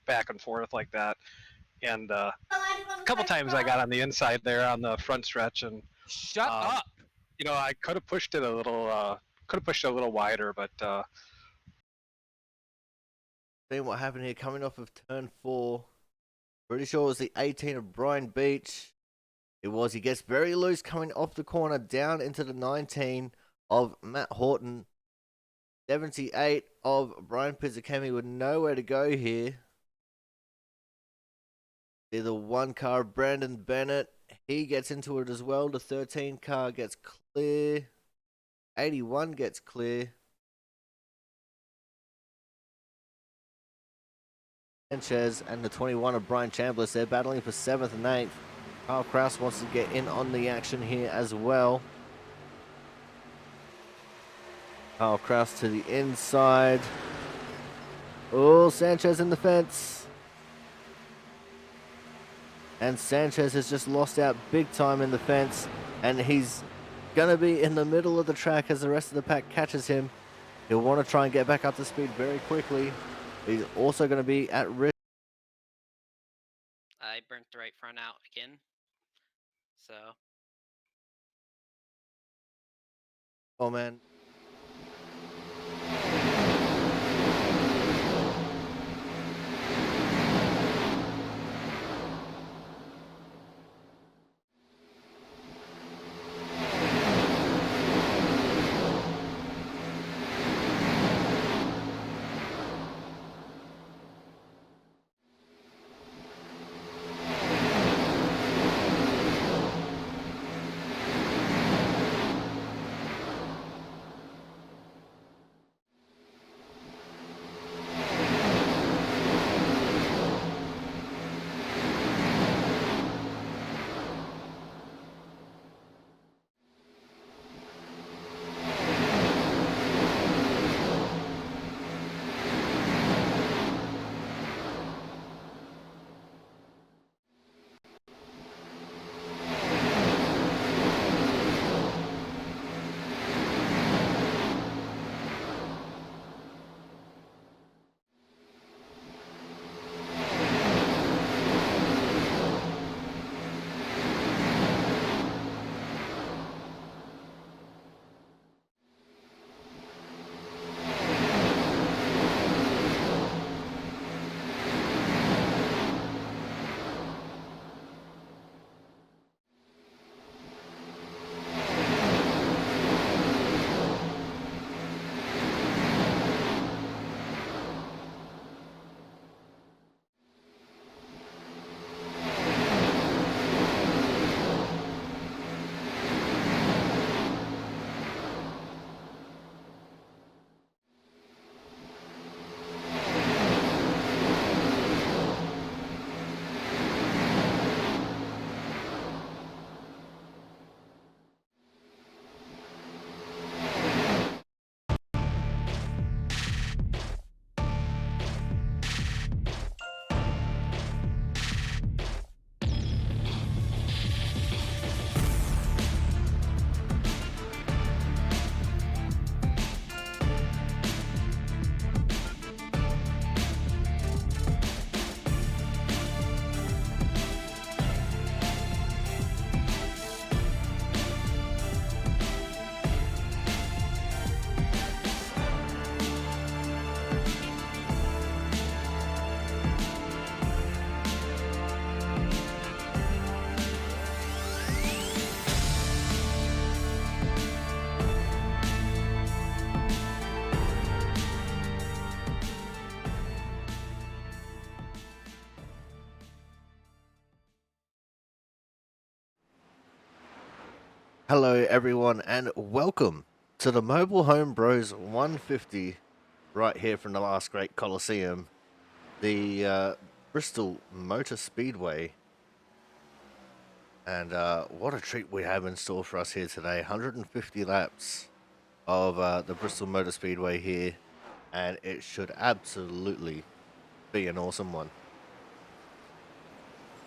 back and forth like that. And a couple times I got on the inside there on the front stretch, and Shut um, up. I could have pushed it a little, wider, but Seeing what happened here, coming off of turn 4. Pretty sure it was the 18 of Brian Beach. It was. He gets very loose coming off the corner down into the 19 of Matt Horton. 78 of Brian Pizzakemi with nowhere to go here. The 1 car, Brandon Bennett. He gets into it as well. The 13 car gets clear. 81 gets clear. Sanchez and the 21 of Brian Chambliss. They're battling for 7th and 8th. Kyle Kraus wants to get in on the action here as well. Kyle Kraus to the inside. Oh, Sanchez in the fence. And Sanchez has just lost out big time in the fence. And he's going to be in the middle of the track as the rest of the pack catches him. He'll want to try and get back up to speed very quickly. He's also going to be at risk. I burnt the right front out again. So. Oh, man. Hello everyone and welcome to the Mobile Home Bros 150 right here from the last great Coliseum, the Bristol Motor Speedway. And what a treat we have in store for us here today. 150 laps of the Bristol Motor Speedway here, and it should absolutely be an awesome one.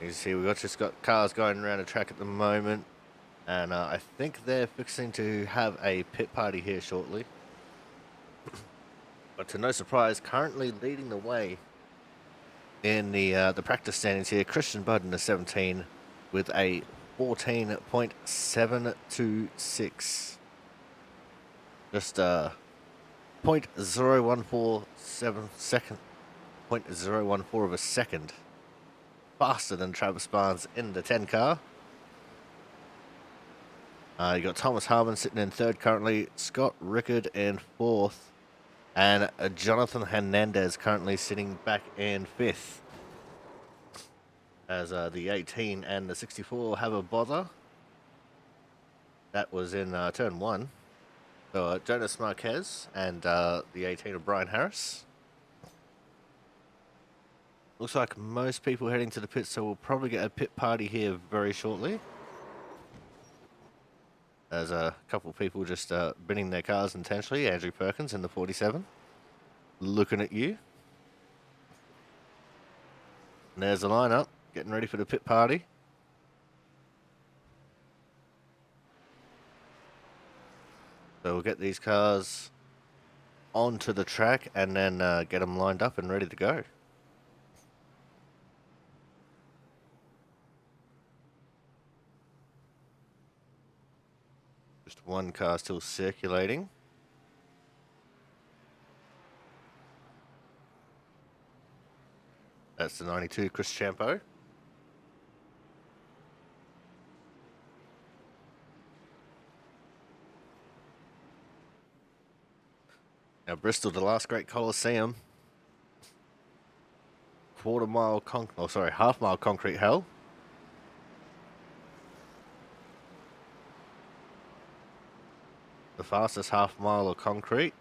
You see we've just got cars going around the track at the moment. And I think they're fixing to have a pit party here shortly. But to no surprise, currently leading the way In the practice standings here, Christian Budd in the 17 with a 14.726. Just 0.0147 second, 0.014 of a second faster than Travis Barnes in the 10 car. You got Thomas Harmon sitting in third currently, Scott Rickard in fourth, and Jonathan Hernandez currently sitting back in fifth. As the 18 and the 64 have a bother. That was in turn one. So Jonas Marquez and the 18 of Brian Harris. Looks like most people heading to the pits, so we'll probably get a pit party here very shortly. There's a couple of people just binning their cars intentionally. Andrew Perkins in the 47. Looking at you. And there's the lineup, getting ready for the pit party. So we'll get these cars onto the track and then get them lined up and ready to go. Just one car still circulating. That's the 92 Chris Champo. Now Bristol, the last great Coliseum. Half mile concrete hell. The fastest half mile of concrete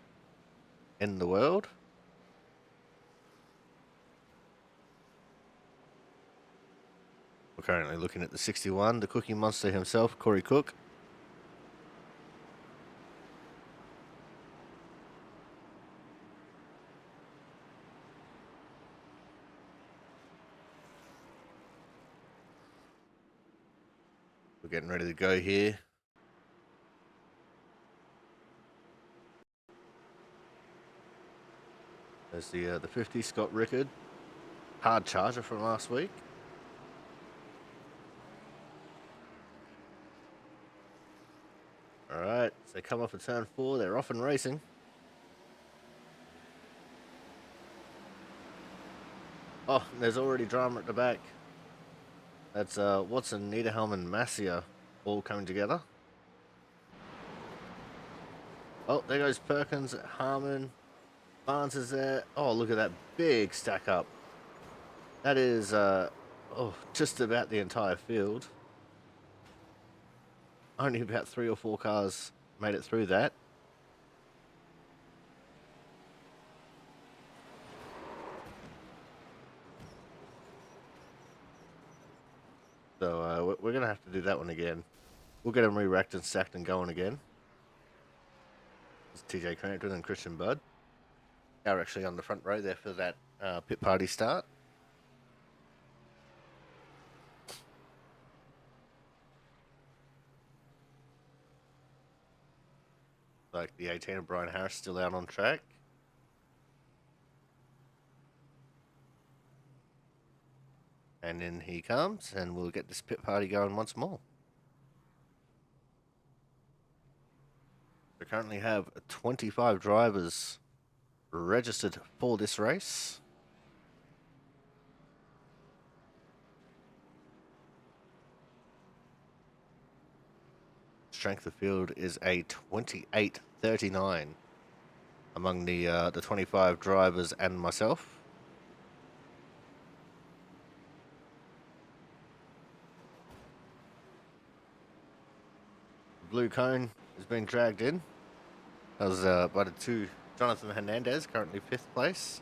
in the world. We're currently looking at the 61, the Cookie Monster himself, Corey Cook. We're getting ready to go here. There's the 50, Scott Rickard. Hard charger from last week. Alright, so they come off of turn 4, they're off and racing. Oh, there's already drama at the back. That's Watson, Niederhelm and Massia all coming together. Oh, there goes Perkins, Harmon, Barnes is there. Oh, look at that big stack up. That is just about the entire field. Only about 3 or 4 cars made it through that. So we're going to have to do that one again. We'll get them re-racked and stacked and going again. It's TJ Crampton and Christian Budd. They're actually on the front row there for that pit party start. Like the 18 of Brian Harris still out on track. And in he comes, and we'll get this pit party going once more. We currently have 25 drivers registered for this race. Strength of field is a 28.39 among the 25 drivers and myself. The blue cone is being dragged in. That was by the 2 Jonathan Hernandez, currently 5th place.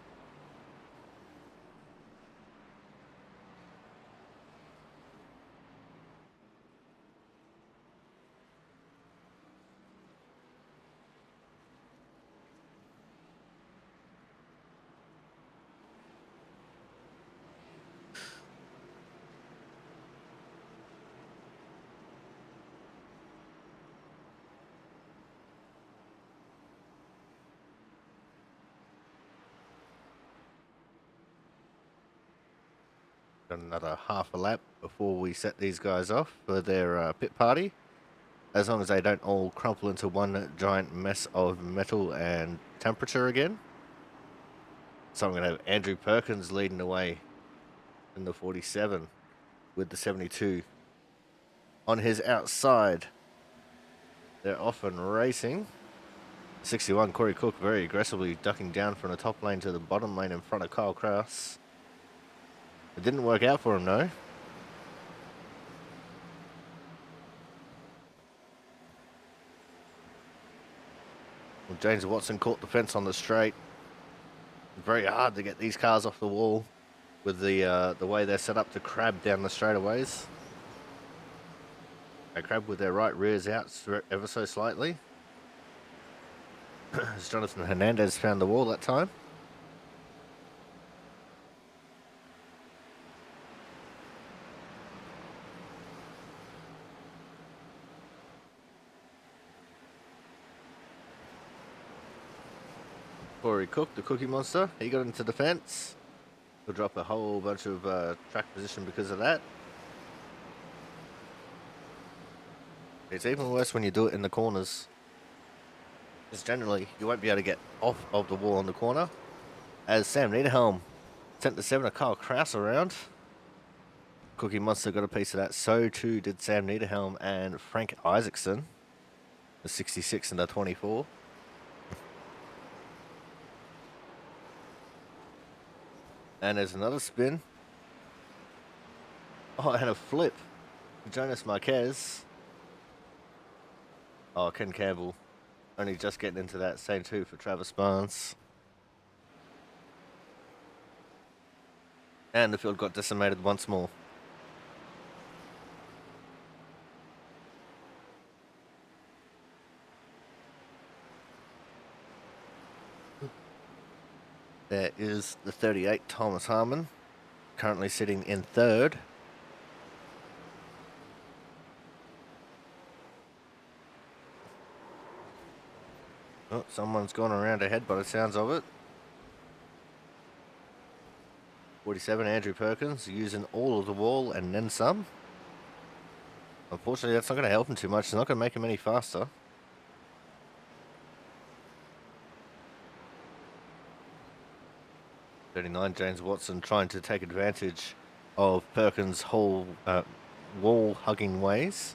Got another half a lap before we set these guys off for their pit party. As long as they don't all crumple into one giant mess of metal and temperature again. So I'm going to have Andrew Perkins leading the way in the 47 with the 72. On his outside, they're off and racing. 61, Corey Cook very aggressively ducking down from the top lane to the bottom lane in front of Kyle Kraus. It didn't work out for him, though. Well, James Watson caught the fence on the straight. Very hard to get these cars off the wall with the way they're set up to crab down the straightaways. They crab with their right rears out ever so slightly. As Jonathan Hernandez found the wall that time. Corey Cook, the Cookie Monster, he got into the fence. He'll drop a whole bunch of track position because of that. It's even worse when you do it in the corners. Because generally, you won't be able to get off of the wall on the corner. As Sam Niederhelm sent the 7 of Kyle Kraus around. Cookie Monster got a piece of that. So too did Sam Niederhelm and Frank Isaacson. The 66 and the 24. And there's another spin. Oh, and a flip. Jonas Marquez. Oh, Ken Campbell. Only just getting into that. Same too for Travis Barnes. And the field got decimated once more. There is the 38, Thomas Harmon, currently sitting in third. Oh, someone's gone around ahead by the sounds of it. 47, Andrew Perkins, using all of the wall and then some. Unfortunately, that's not going to help him too much. It's not going to make him any faster. .39, James Watson trying to take advantage of Perkins' whole wall-hugging ways.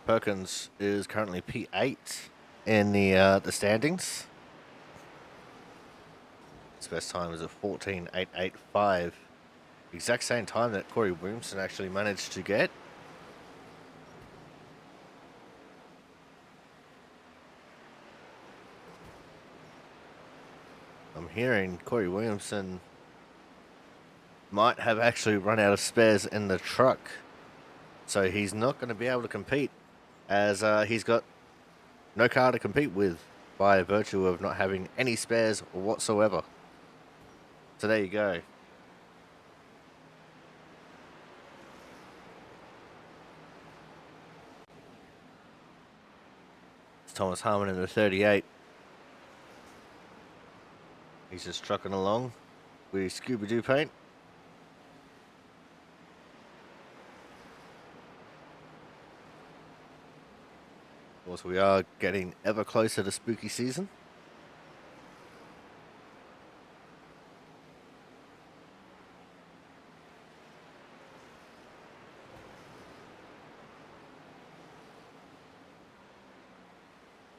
Perkins is currently P8 in the standings. His best time is a 14.885. Exact same time that Corey Williamson actually managed to get. I'm hearing Corey Williamson might have actually run out of spares in the truck. So he's not going to be able to compete, as he's got no car to compete with by virtue of not having any spares whatsoever. So there you go. It's Thomas Harmon in the 38. He's just trucking along with Scooby-Doo paint. Of course, we are getting ever closer to spooky season.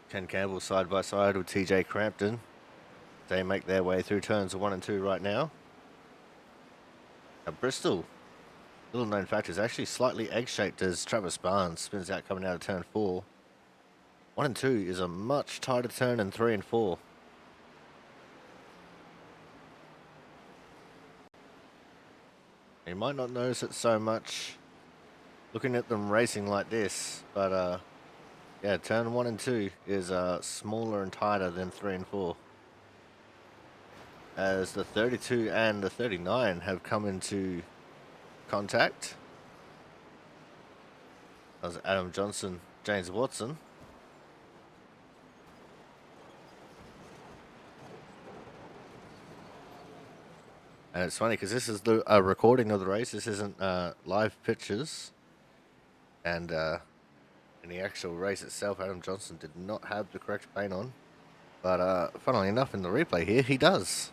Ken Campbell side by side with TJ Crampton. They make their way through turns 1 and 2 right now. Bristol, little known fact, is actually slightly egg-shaped as Travis Barnes spins out coming out of turn 4. 1 and 2 is a much tighter turn than 3 and 4. You might not notice it so much looking at them racing like this, but yeah, turn 1 and 2 is smaller and tighter than 3 and 4. As the 32 and the 39 have come into contact. That was Adam Johnson, James Watson. And it's funny because this is the recording of the race. This isn't live pictures. And in the actual race itself, Adam Johnson did not have the correct paint on. But funnily enough, in the replay here, he does.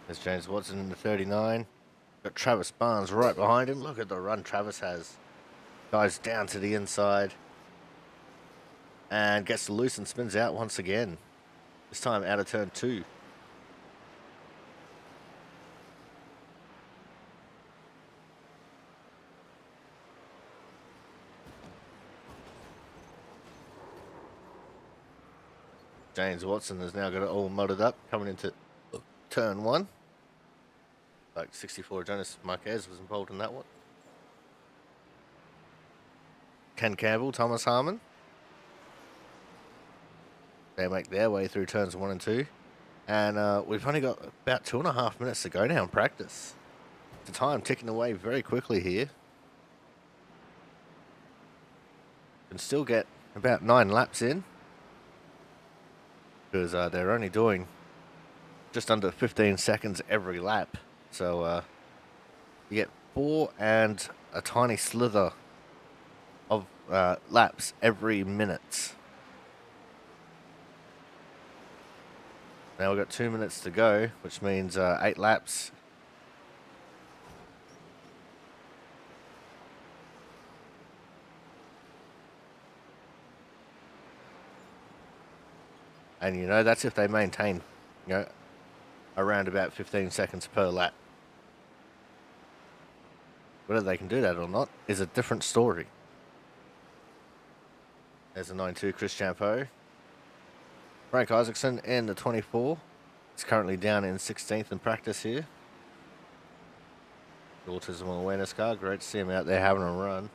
There's James Watson in the 39. Got Travis Barnes right behind him. Look at the run Travis has. Goes down to the inside. And gets loose and spins out once again. This time out of turn 2. James Watson has now got it all muddled up coming into turn 1. Like 64 Jonas Marquez was involved in that one. Ken Campbell, Thomas Harmon. They make their way through turns 1 and 2. And we've only got about 2.5 minutes to go now in practice. The time ticking away very quickly here. Can still get about 9 laps in. Because they're only doing just under 15 seconds every lap. So you get 4 and a tiny slither of laps every minute. Now we've got 2 minutes to go, which means 8 laps. And you know, that's if they maintain, you know, around about 15 seconds per lap. Whether they can do that or not is a different story. There's a 9-2 Chris Champeau. Frank Isaacson in the 24. He's currently down in 16th in practice here. The Autism Awareness car. Great to see him out there having a run.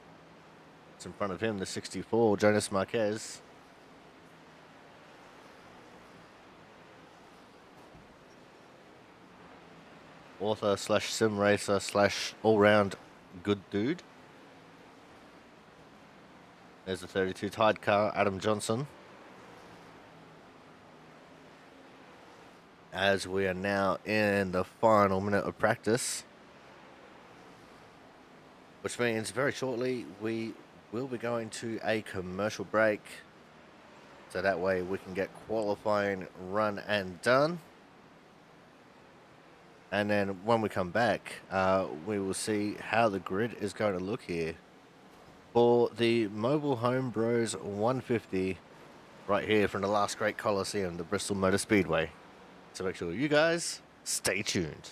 It's in front of him, the 64, Jonas Marquez. Author slash sim racer slash all-round good dude. There's the 32 Tide car, Adam Johnson. As we are now in the final minute of practice. Which means very shortly we will be going to a commercial break. So that way we can get qualifying run and done. And then when we come back, we will see how the grid is going to look here for the Mobile Home Bros 150 right here from the last great Coliseum, the Bristol Motor Speedway. So make sure you guys stay tuned.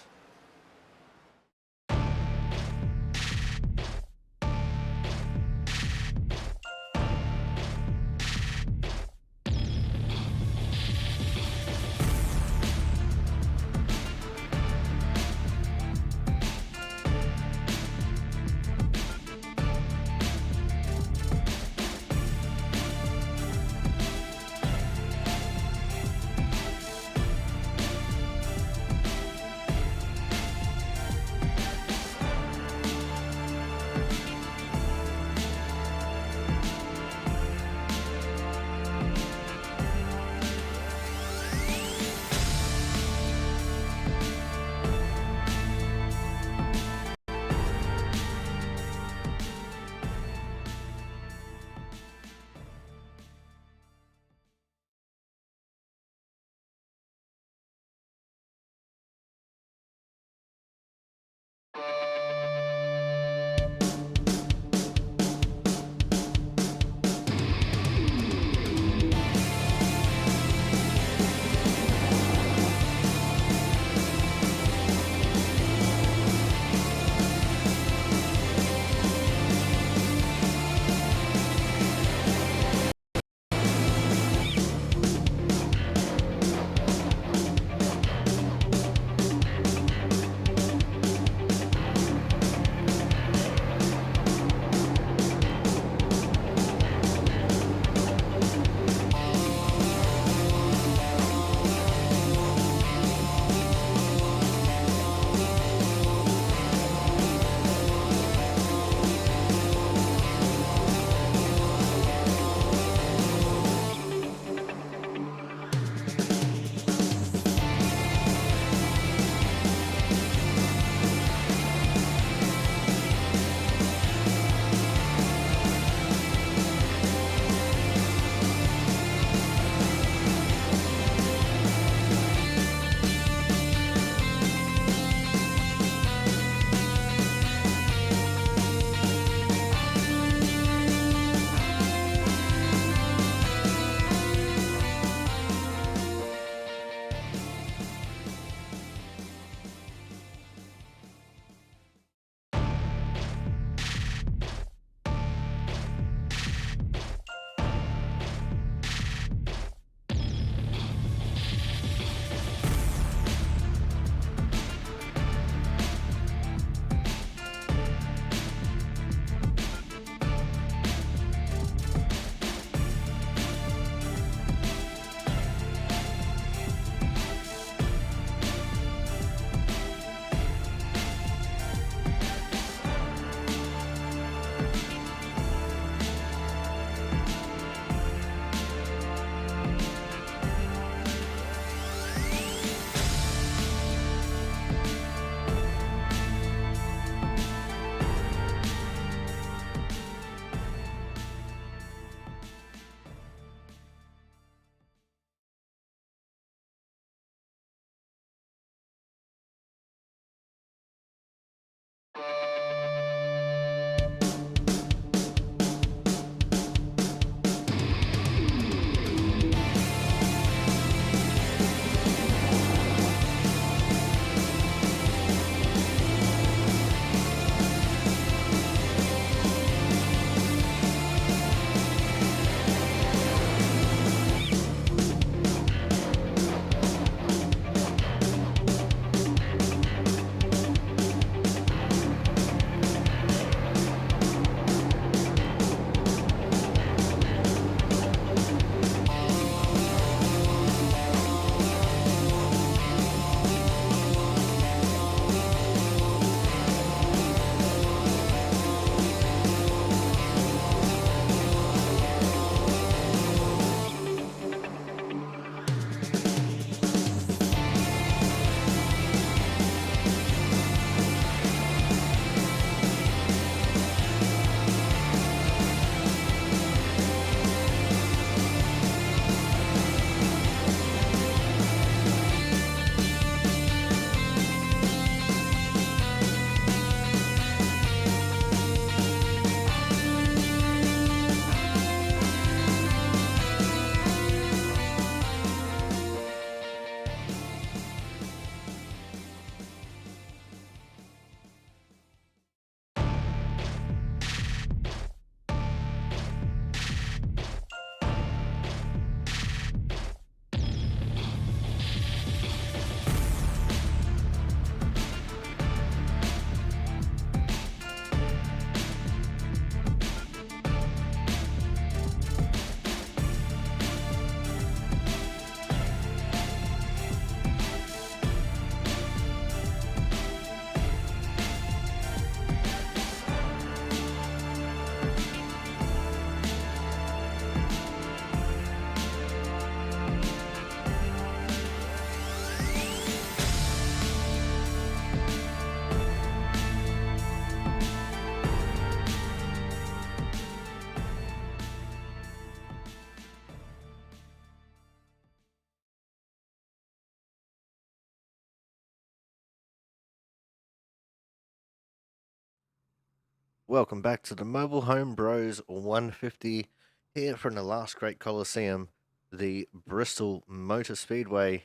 welcome back to the Mobile Home Bros 150 here from the last great Coliseum, the Bristol Motor Speedway,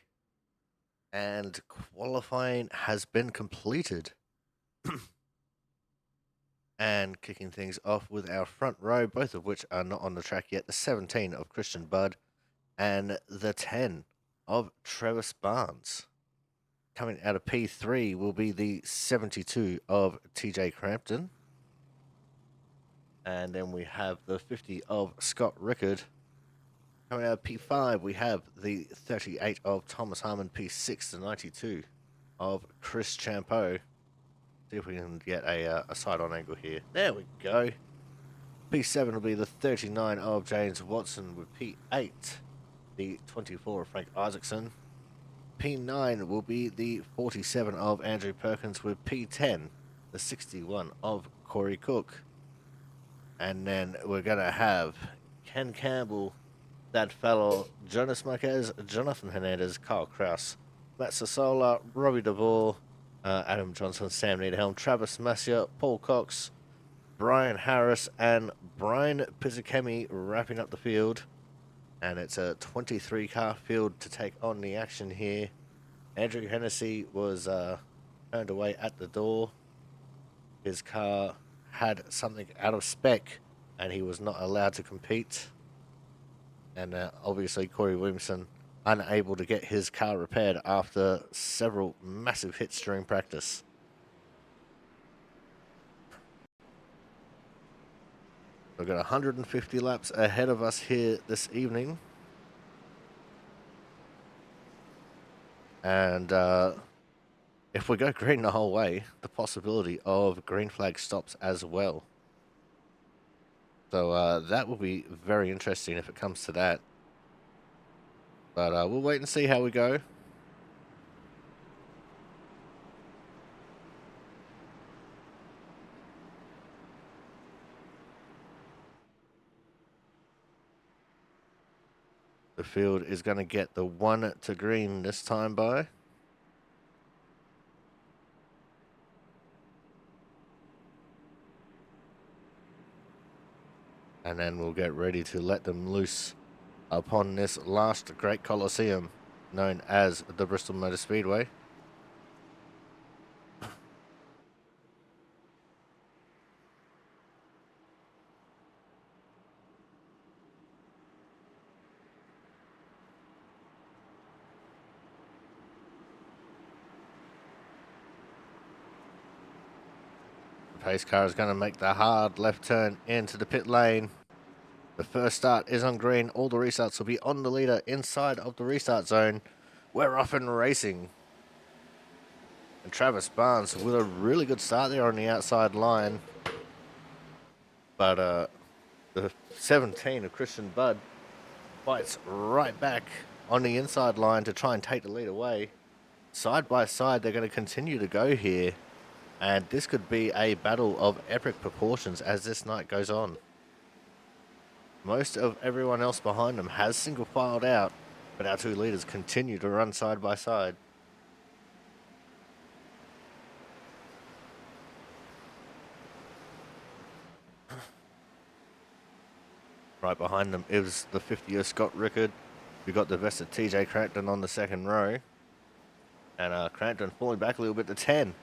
and qualifying has been completed. And kicking things off with our front row, both of which are not on the track yet, the 17 of Christian Budd and the 10 of Travis Barnes. Coming out of P3 will be the 72 of TJ Crampton. And then we have the 50 of Scott Rickard. Coming out of P5, we have the 38 of Thomas Harmon. P6, the 92 of Chris Champeau. See if we can get a side-on angle here. There we go. P7 will be the 39 of James Watson with P8, the 24 of Frank Isaacson. P9 will be the 47 of Andrew Perkins with P10, the 61 of Corey Cook. And then we're going to have Ken Campbell, that fellow, Jonas Marquez, Jonathan Hernandez, Kyle Kraus, Matt Sasola, Robbie DeVore, Adam Johnson, Sam Needhelm, Travis Massia, Paul Cox, Brian Harris, and Brian Pizzakemi wrapping up the field. And it's a 23-car field to take on the action here. Andrew Hennessy was turned away at the door. His car had something out of spec, and he was not allowed to compete. And obviously Corey Williamson unable to get his car repaired after several massive hits during practice. We've got 150 laps ahead of us here this evening. And if we go green the whole way, the possibility of green flag stops as well. So that will be very interesting if it comes to that. But we'll wait and see how we go. The field is going to get the 1 to green this time by. And then we'll get ready to let them loose upon this last great Coliseum known as the Bristol Motor Speedway. The pace car is going to make the hard left turn into the pit lane. The first start is on green. All the restarts will be on the leader inside of the restart zone. We're off and racing. And Travis Barnes with a really good start there on the outside line. But the 17 of Christian Budd fights right back on the inside line to try and take the lead away. Side by side, they're going to continue to go here. And this could be a battle of epic proportions as this night goes on. Most of everyone else behind them has single filed out, but our two leaders continue to run side by side. Right behind them is the 50th Scott Rickard. We've got the vested TJ Crampton on the second row. And Crampton falling back a little bit to 10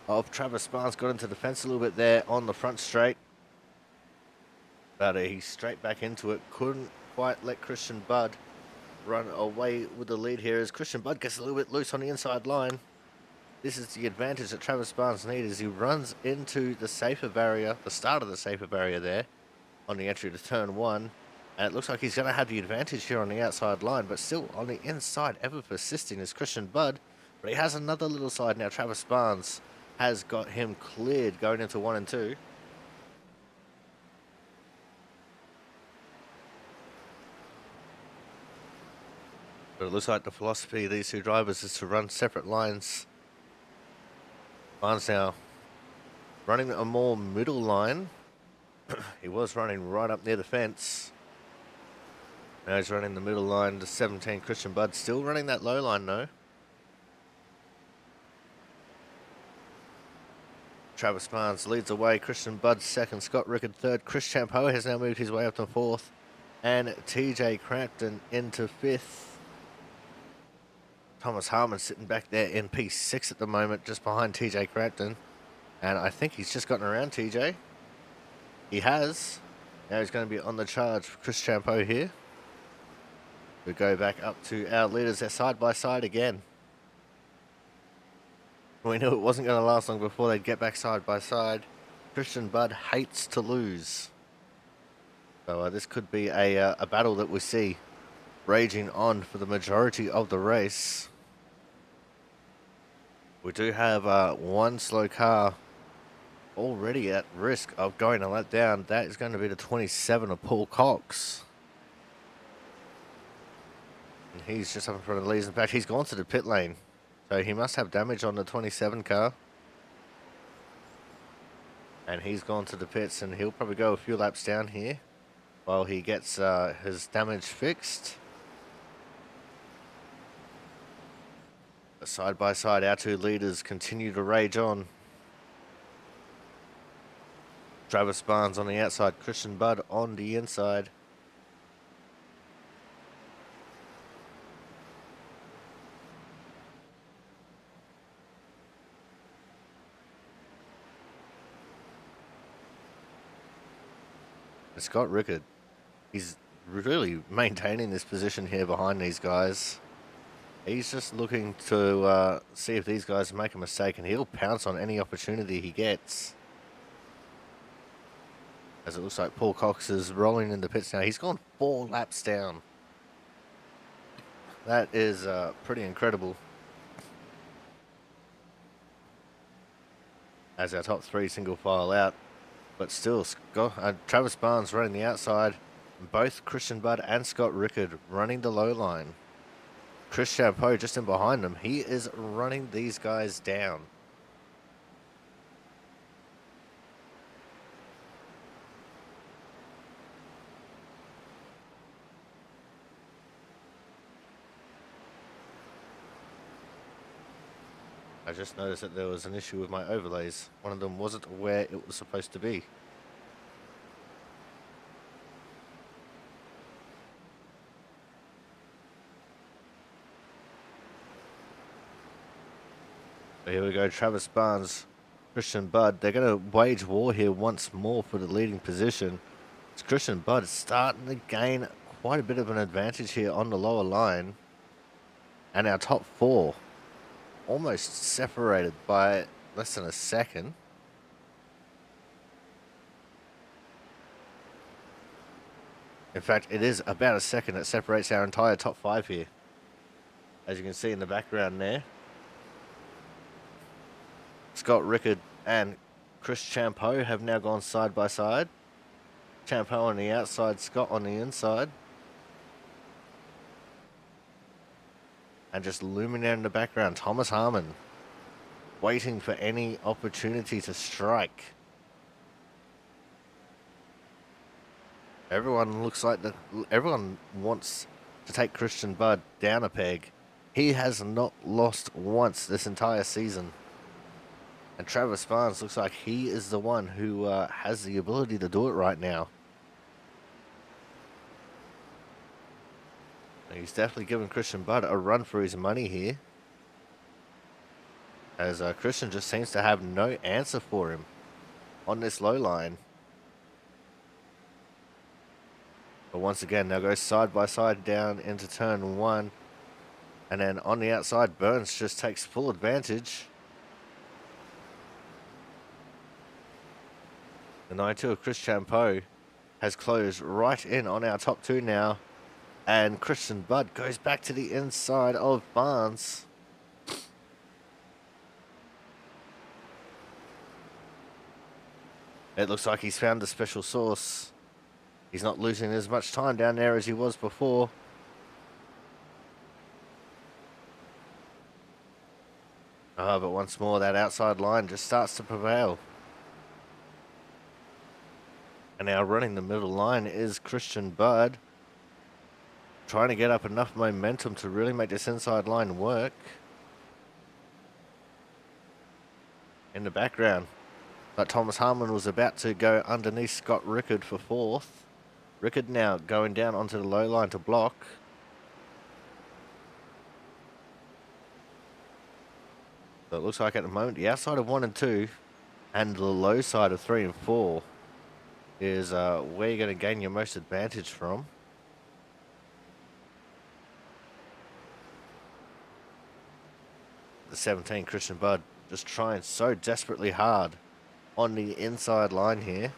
of Travis Barnes. Got into the fence a little bit there on the front straight. But he's straight back into it. Couldn't quite let Christian Budd run away with the lead here as Christian Budd gets a little bit loose on the inside line. This is the advantage that Travis Barnes needs as he runs into the safer barrier, the start of the safer barrier there on the entry to turn 1. And it looks like he's going to have the advantage here on the outside line, but still on the inside, ever persisting is Christian Budd. But he has another little side now. Travis Barnes has got him cleared going into 1 and 2. But it looks like the philosophy of these two drivers is to run separate lines. Barnes now running a more middle line. He was running right up near the fence. Now he's running the middle line to 17 Christian Budd. Still running that low line though. Travis Barnes leads away. Christian Budd second. Scott Rickard third. Chris Champeau has now moved his way up to fourth. And TJ Crampton into fifth. Thomas Harmon sitting back there in P6 at the moment, just behind TJ Crampton. And I think he's just gotten around TJ. He has. Now he's going to be on the charge for Chris Champeau here. We go back up to our leaders. They're side by side again. We knew it wasn't going to last long before they'd get back side by side. Christian Budd hates to lose. So this could be a battle that we see raging on for the majority of the race. We do have one slow car already at risk of going a lap down. That is going to be the 27 of Paul Cox. And he's just up in front of the leaders. In fact, he's gone to the pit lane. So he must have damage on the 27 car. And he's gone to the pits, and he'll probably go a few laps down here while he gets his damage fixed. But side by side, our two leaders continue to rage on. Travis Barnes on the outside, Christian Budd on the inside. Scott Rickard, he's really maintaining this position here behind these guys. He's just looking to see if these guys make a mistake, and he'll pounce on any opportunity he gets. As it looks like Paul Cox is rolling in the pits now. He's gone 4 laps down. That is pretty incredible. As our top 3 single file out. But still, Travis Barnes running the outside. Both Christian Budd and Scott Rickard running the low line. Chris Champeau just in behind them. He is running these guys down. I just noticed that there was an issue with my overlays. One of them wasn't where it was supposed to be. So here we go, Travis Barnes, Christian Budd. They're going to wage war here once more for the leading position. It's Christian Budd starting to gain quite a bit of an advantage here on the lower line. And our top 4 almost separated by less than a second. In fact, it is about a second that separates our entire top 5 here. As you can see in the background there. Scott Rickard and Chris Champeau have now gone side by side. Champeau on the outside, Scott on the inside. And just looming out in the background, Thomas Harmon, waiting for any opportunity to strike. Everyone looks like everyone wants to take Christian Budd down a peg. He has not lost once this entire season. And Travis Barnes looks like he is the one who has the ability to do it right now. He's definitely giving Christian Budd a run for his money here. As Christian just seems to have no answer for him on this low line. But once again, they'll go side by side down into turn 1. And then on the outside, Burns just takes full advantage. The 92 of Chris Champeau has closed right in on our top 2 now. And Christian Budd goes back to the inside of Barnes. It looks like he's found a special sauce. He's not losing as much time down there as he was before. But once more, that outside line just starts to prevail. And now running the middle line is Christian Budd. Trying to get up enough momentum to really make this inside line work. In the background, But Thomas Harmon was about to go underneath Scott Rickard for 4th. Rickard now going down onto the low line to block. So it looks like at the moment the outside of 1 and 2 and the low side of 3 and 4 is where you're going to gain your most advantage from. The 17, Christian Budd, just trying so desperately hard on the inside line here.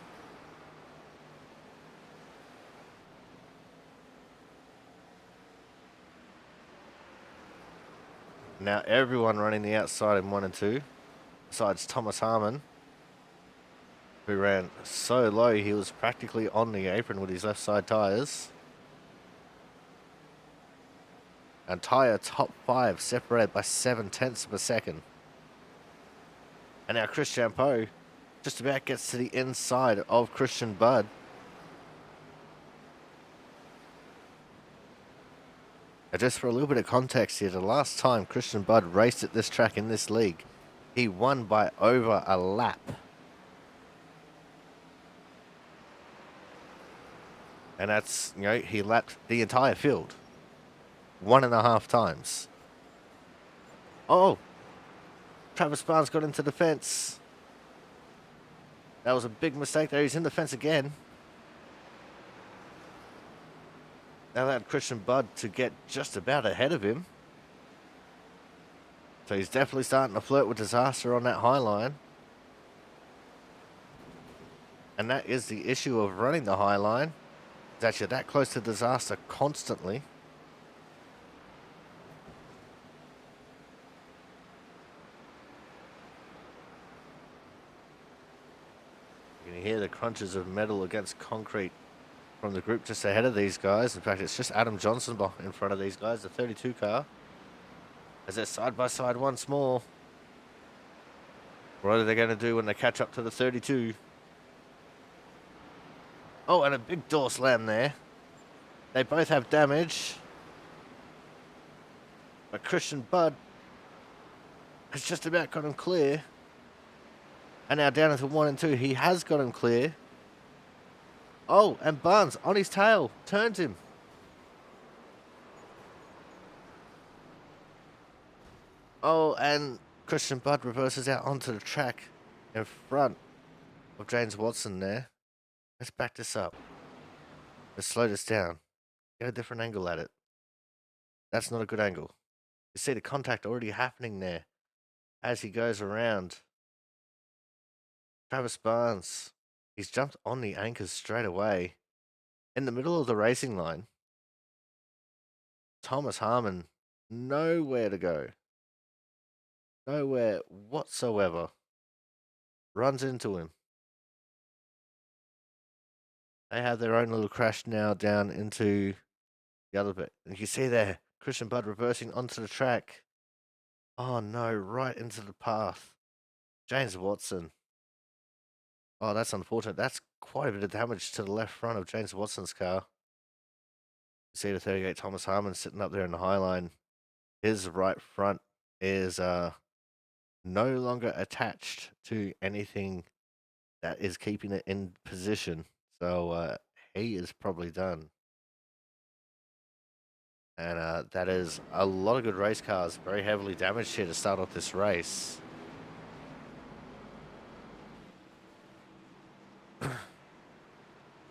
Now everyone running the outside in 1 and 2, besides Thomas Harmon, who ran so low he was practically on the apron with his left side tyres. And tyre top 5 separated by 0.7 of a second. And now Chris Champeau just about gets to the inside of Christian Budd. Now just for a little bit of context here, the last time Christian Budd raced at this track in this league, he won by over a lap. And that's, you know, he lapped the entire field 1.5 times. Oh, Travis Barnes got into the fence. That was a big mistake there. He's in the fence again. That allowed Christian Budd to get just about ahead of him. So he's definitely starting to flirt with disaster on that high line. And that is the issue of running the high line. It's actually that close to disaster constantly. You can hear the crunches of metal against concrete from the group just ahead of these guys. In fact, it's just Adam Johnson in front of these guys, the 32 car. As they're side by side once more. What are they going to do when they catch up to the 32? Oh, and a big door slam there. They both have damage. But Christian Budd has just about got him clear. And now down into 1 and 2. He has got him clear. Oh, and Barnes on his tail. Turns him. Oh, and Christian Budd reverses out onto the track in front of James Watson there. Let's back this up. Let's slow this down. Get a different angle at it. That's not a good angle. You see the contact already happening there as he goes around. Travis Barnes, he's jumped on the anchors straight away. In the middle of the racing line, Thomas Harmon, nowhere to go. Nowhere whatsoever. Runs into him. They have their own little crash now down into the other bit. And you see there, Christian Budd reversing onto the track. Oh no, right into the path. James Watson. Oh, that's unfortunate. That's quite a bit of damage to the left front of James Watson's car. You see the 38 Thomas Harmon sitting up there in the high line. His right front is no longer attached to anything that is keeping it in position. So he is probably done. And that is a lot of good race cars. Very heavily damaged here to start off this race.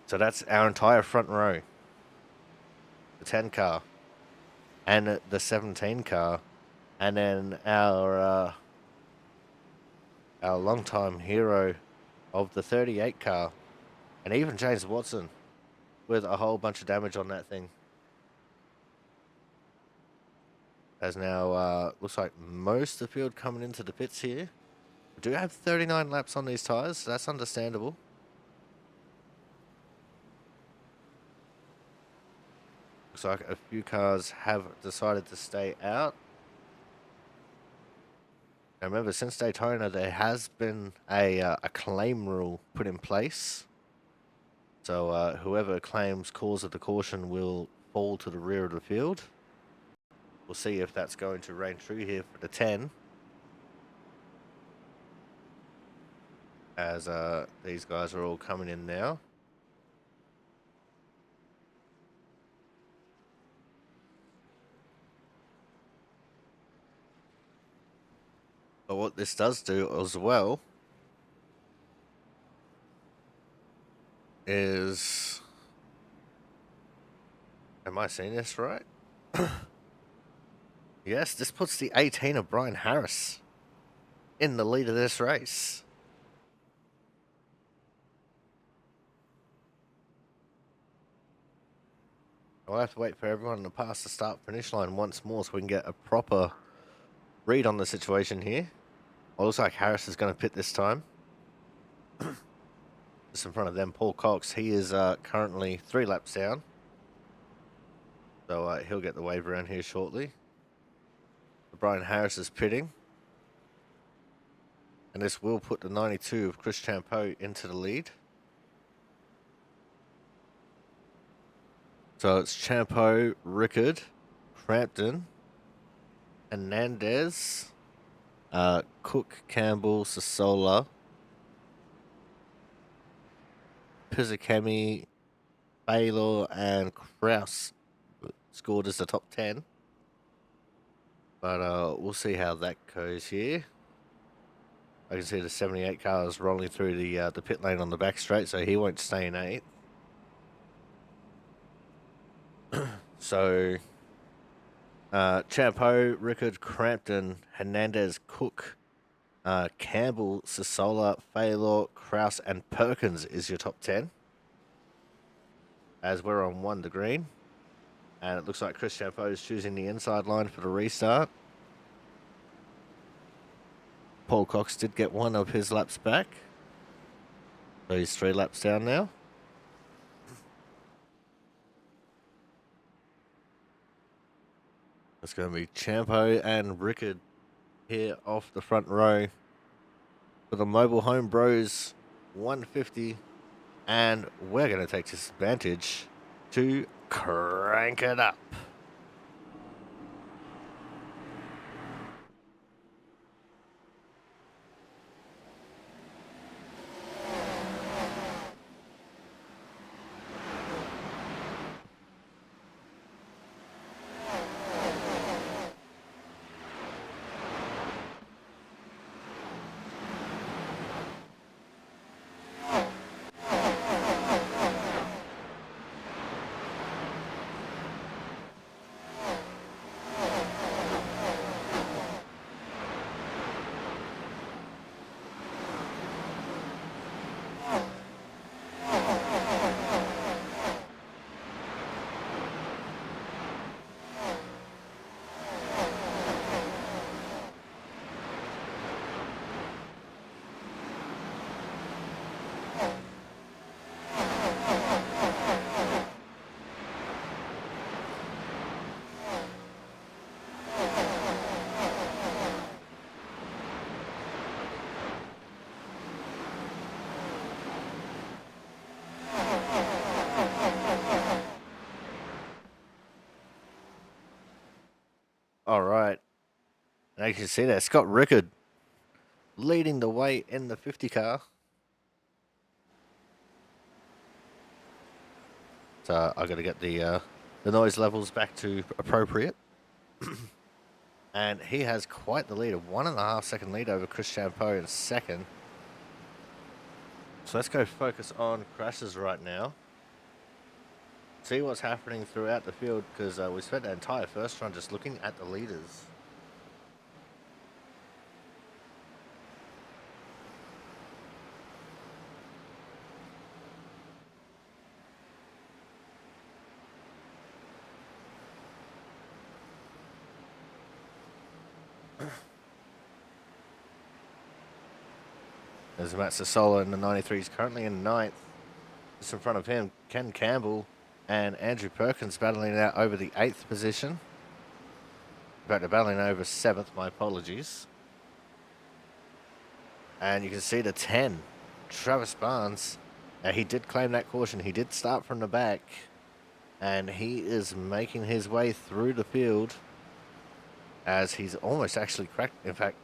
So that's our entire front row. The 10 car. And the 17 car. And then our longtime hero of the 38 car. And even James Watson with a whole bunch of damage on that thing. As now looks like most of the field coming into the pits here. We do have 39 laps on these tyres, so that's understandable. Looks like a few cars have decided to stay out. Now remember, since Daytona, there has been a claim rule put in place. So whoever claims cause of the caution will fall to the rear of the field. We'll see if that's going to reign true here for the 10. as these guys are all coming in now. But what this does do as well is, am I seeing this right? Yes, this puts the 18 of Brian Harris in the lead of this race. I'll have to wait for everyone to pass the start-finish line once more so we can get a proper read on the situation here. Well, looks like Harris is going to pit this time. Just in front of them, Paul Cox. He is currently 3 laps down. So he'll get the wave around here shortly. Brian Harris is pitting. And this will put the 92 of Chris Champeau into the lead. So it's Champeau, Rickard, Crampton, Hernandez, Cook, Campbell, Sasola, Pizzakemi, Baylor, and Kraus scored as the top 10. But we'll see how that goes here. I can see the 78 cars rolling through the pit lane on the back straight, so he won't stay in 8th. So Champeau, Rickard, Crampton, Hernandez, Cook, Campbell, Sasola, Faylor, Kraus, and Perkins is your top 10. As we're on 1 to green. And it looks like Chris Champeau is choosing the inside line for the restart. Paul Cox did get 1 of his laps back. So he's 3 laps down now. It's going to be Champeau and Rickard here off the front row for the Mobile Home Bros 150. And we're going to take this advantage to crank it up. All right. And you can see that Scott Rickard leading the way in the 50 car. So I got to get the noise levels back to appropriate. And he has quite the lead, a 1.5 second lead over Chris Champeau in second. So let's go focus on crashes right now. See what's happening throughout the field, because we spent the entire first run just looking at the leaders. There's Matt Sasola in the 93. He's currently in 9th. Just in front of him, Ken Campbell and Andrew Perkins battling out over the 8th position. In fact, they're battling over 7th, my apologies. And you can see the 10, Travis Barnes. Now, he did claim that caution. He did start from the back. And he is making his way through the field as he's almost actually cracked. In fact,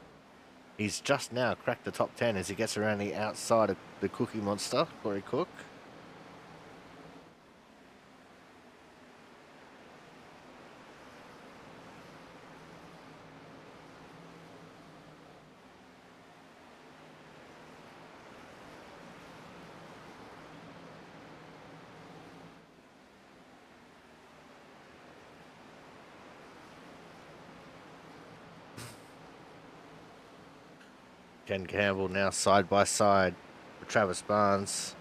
He's just now cracked the top 10 as he gets around the outside of the Cookie Monster, Corey Cook. Ken Campbell now side by side with Travis Barnes.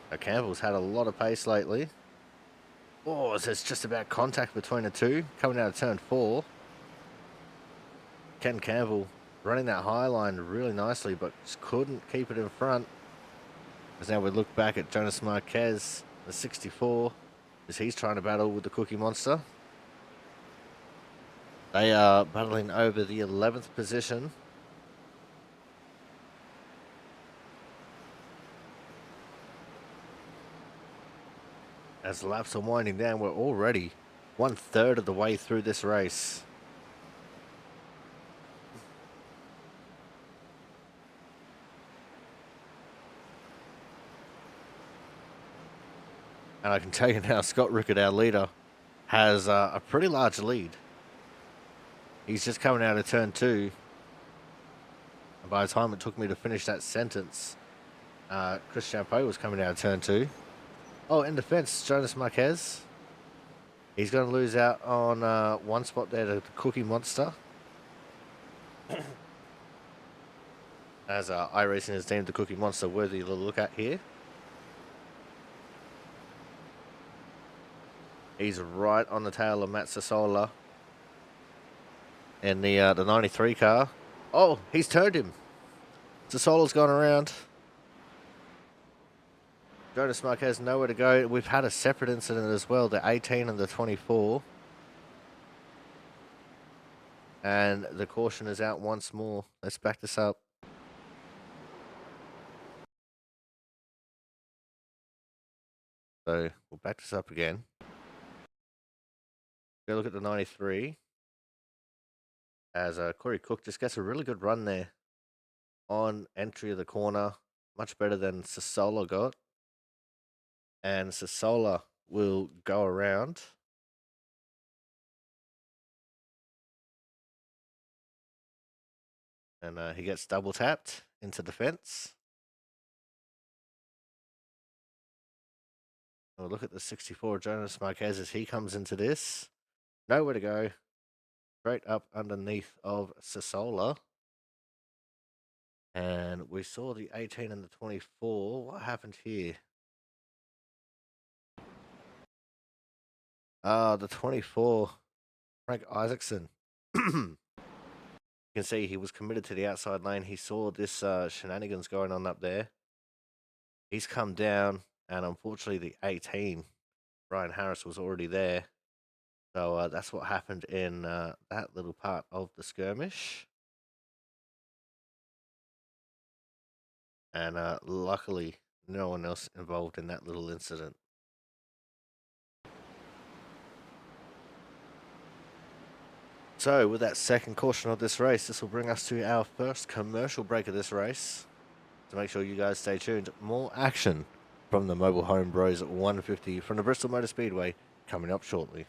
Now Campbell's had a lot of pace lately. Oh, there's just about contact between the two coming out of turn 4. Ken Campbell running that high line really nicely, but just couldn't keep it in front. As now we look back at Jonas Marquez, the 64, as he's trying to battle with the Cookie Monster. They are battling over the 11th position. As the laps are winding down, we're already 1/3 of the way through this race. And I can tell you now, Scott Rickett, our leader, has a pretty large lead. He's just coming out of turn 2. And by the time it took me to finish that sentence, Chris Champeau was coming out of turn 2. Oh, in defense, Jonas Marquez. He's going to lose out on one spot there to the Cookie Monster. As iRacing has deemed the Cookie Monster worthy to look at here. He's right on the tail of Matt Sassola in the 93 car. Oh, he's turned him. Sassola's gone around. Jonas Marquez nowhere to go. We've had a separate incident as well, the 18 and the 24. And the caution is out once more. Let's back this up. So we'll back this up again. Go look at the 93. As Corey Cook just gets a really good run there on entry of the corner. Much better than Sassola got. And Sassola will go around. And he gets double tapped into the fence. We'll look at the 64 Jonas Marquez as he comes into this. Nowhere to go. Straight up underneath of Sassola. And we saw the 18 and the 24. What happened here? The 24, Frank Isaacson. You can see he was committed to the outside lane. He saw this shenanigans going on up there. He's come down, and unfortunately the 18, Brian Harris, was already there. So that's what happened in that little part of the skirmish. And luckily, no one else involved in that little incident. So, with that second caution of this race, this will bring us to our first commercial break of this race. So make sure you guys stay tuned. More action from the Mobile Home Bros 150 from the Bristol Motor Speedway coming up shortly.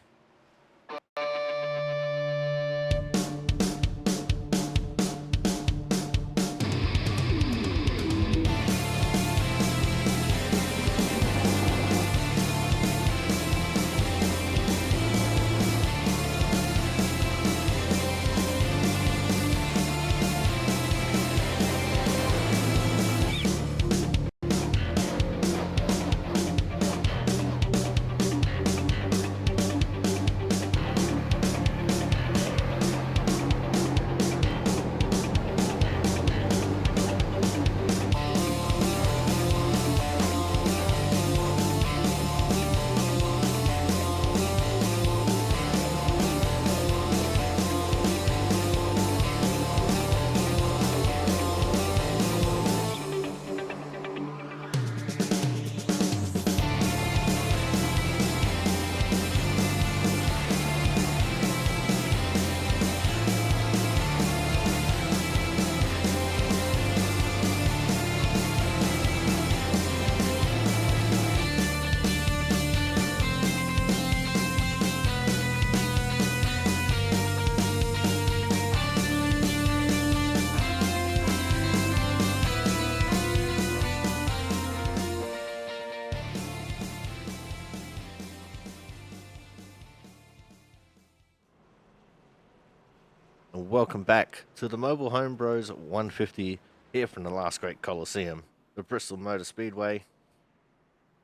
and welcome back to the Mobile Home Bros 150 here from the last great Coliseum, the Bristol Motor Speedway.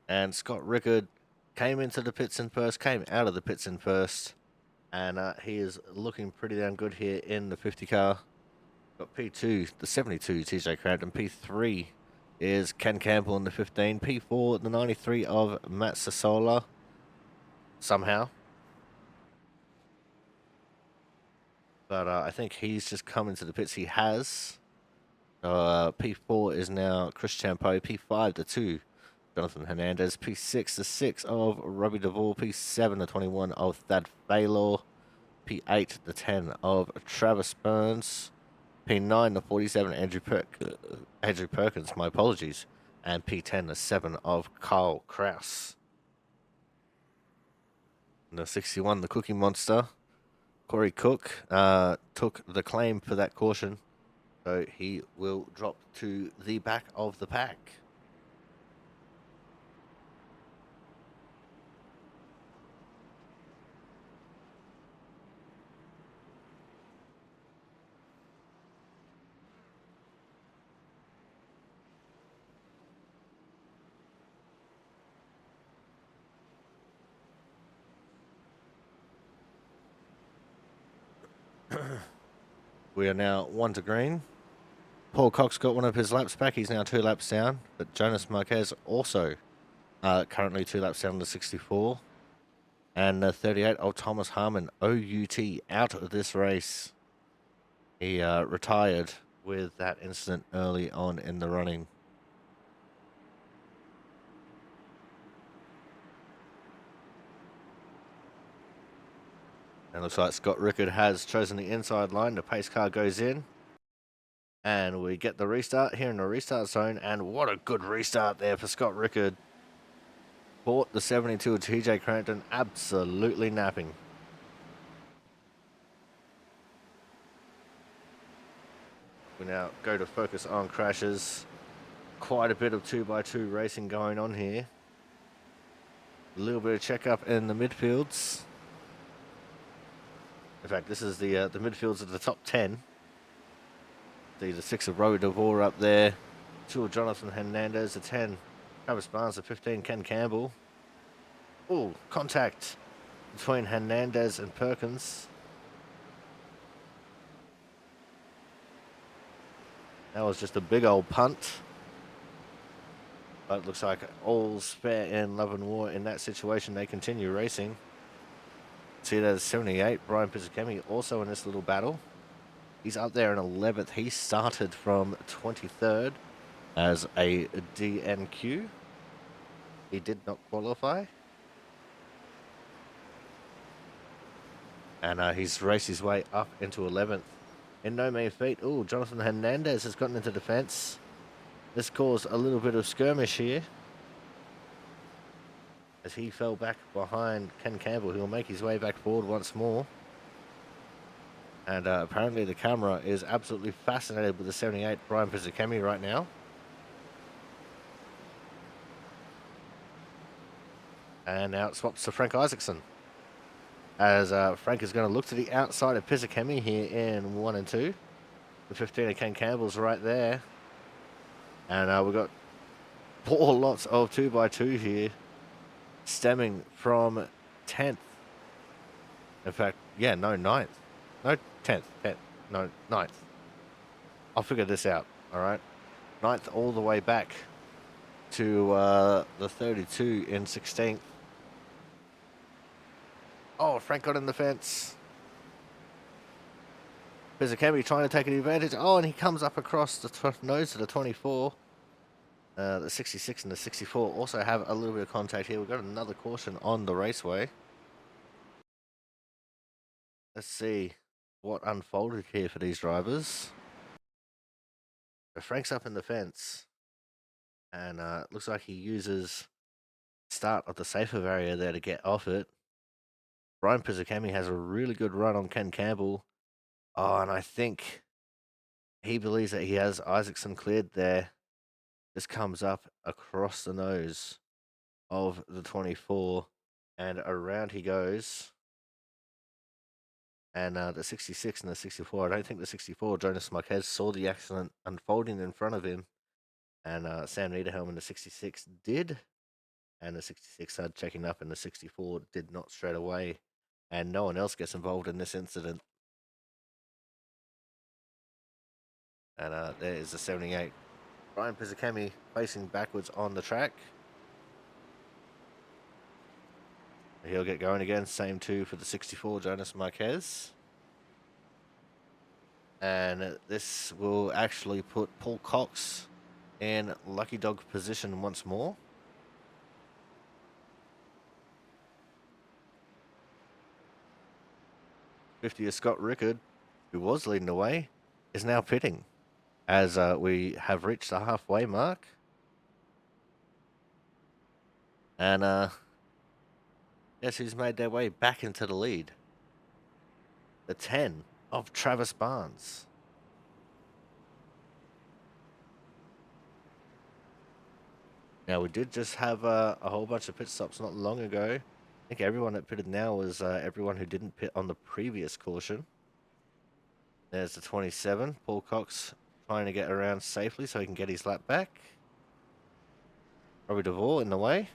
And Scott Rickard came into the pits in first, came out of the pits in first, and he is looking pretty damn good here in the 50 car. Got P2, the 72 TJ Crampton, P3 is Ken Campbell in the 15, P4 the 93 of Matt Sassola, somehow. But I think he's just come into the pits. He has. P4 is now Chris Champo. P5 the 2, Jonathan Hernandez. P6 the 6 of Robbie Duvall. P7 the 21 of Thad Baylor. P8 the 10 of Travis Burns. P9 the 47 Andrew Perkins. My apologies. And P10 the 7 of Kyle Kraus. And the 61 the Cookie Monster. Corey Cook took the claim for that caution, so he will drop to the back of the pack. We are now 1 to green. Paul Cox got one of his laps back. He's now 2 laps down. But Jonas Marquez also currently 2 laps down to 64. And 38 of Thomas Harmon, OUT, out of this race. He retired with that incident early on in the running. And looks like Scott Rickard has chosen the inside line. The pace car goes in. And we get the restart here in the restart zone. And what a good restart there for Scott Rickard. Caught the 72 of TJ Crampton absolutely napping. We now go to focus on crashes. Quite a bit of 2x2 racing going on here. A little bit of check-up in the midfields. In fact, this is the midfields of the top 10. The 6 of Robbie DeVore up there. 2 of Jonathan Hernandez. The 10, Travis Barnes. The 15, Ken Campbell. Oh, contact between Hernandez and Perkins. That was just a big old punt. But it looks like all's fair in love and war in that situation. They continue racing. See that 78, Brian Pizzakemi also in this little battle. He's up there in 11th. He started from 23rd as a DNQ. He did not qualify. And he's raced his way up into 11th. In no mean feat. Oh, Jonathan Hernandez has gotten into defense. This caused a little bit of skirmish here, as he fell back behind Ken Campbell, who will make his way back forward once more. And apparently the camera is absolutely fascinated with the 78 Brian Pizzakemi right now. And now it swaps to Frank Isaacson, as Frank is going to look to the outside of Pizzakemi here in 1 and 2. The 15 of Ken Campbell's right there. And we've got 4 lots of 2x2 here, stemming from 10th. In fact, yeah, no, 9th. No, 10th. No, 9th. I'll figure this out, all right? 9th all the way back to the 32 in 16th. Oh, Frank got in the fence. Pizzakemi trying to take an advantage. Oh, and he comes up across the nose of the 24. The 66 and the 64 also have a little bit of contact here. We've got another caution on the raceway. Let's see what unfolded here for these drivers. So Frank's up in the fence. And it looks like he uses start of the safer barrier there to get off it. Brian Pizzakemi has a really good run on Ken Campbell. Oh, and I think he believes that he has Isaacson cleared there. This comes up across the nose of the 24, and around he goes. And the 66 and the 64, I don't think the 64, Jonas Marquez, saw the accident unfolding in front of him. And Sam Niederhelm in the 66 did. And the 66 started checking up, and the 64 did not straight away. And no one else gets involved in this incident. And there is the 78. Brian Pizzicami facing backwards on the track. He'll get going again. Same two for the 64, Jonas Marquez. And this will actually put Paul Cox in lucky dog position once more. '50th Scott Rickard, who was leading the way, is now pitting as we have reached the halfway mark. And guess who's made their way back into the lead? The 10 of Travis Barnes. Now, we did just have a whole bunch of pit stops not long ago. I think everyone that pitted now was everyone who didn't pit on the previous caution. There's the 27, Paul Cox, trying to get around safely so he can get his lap back. Robbie DeVore in the way.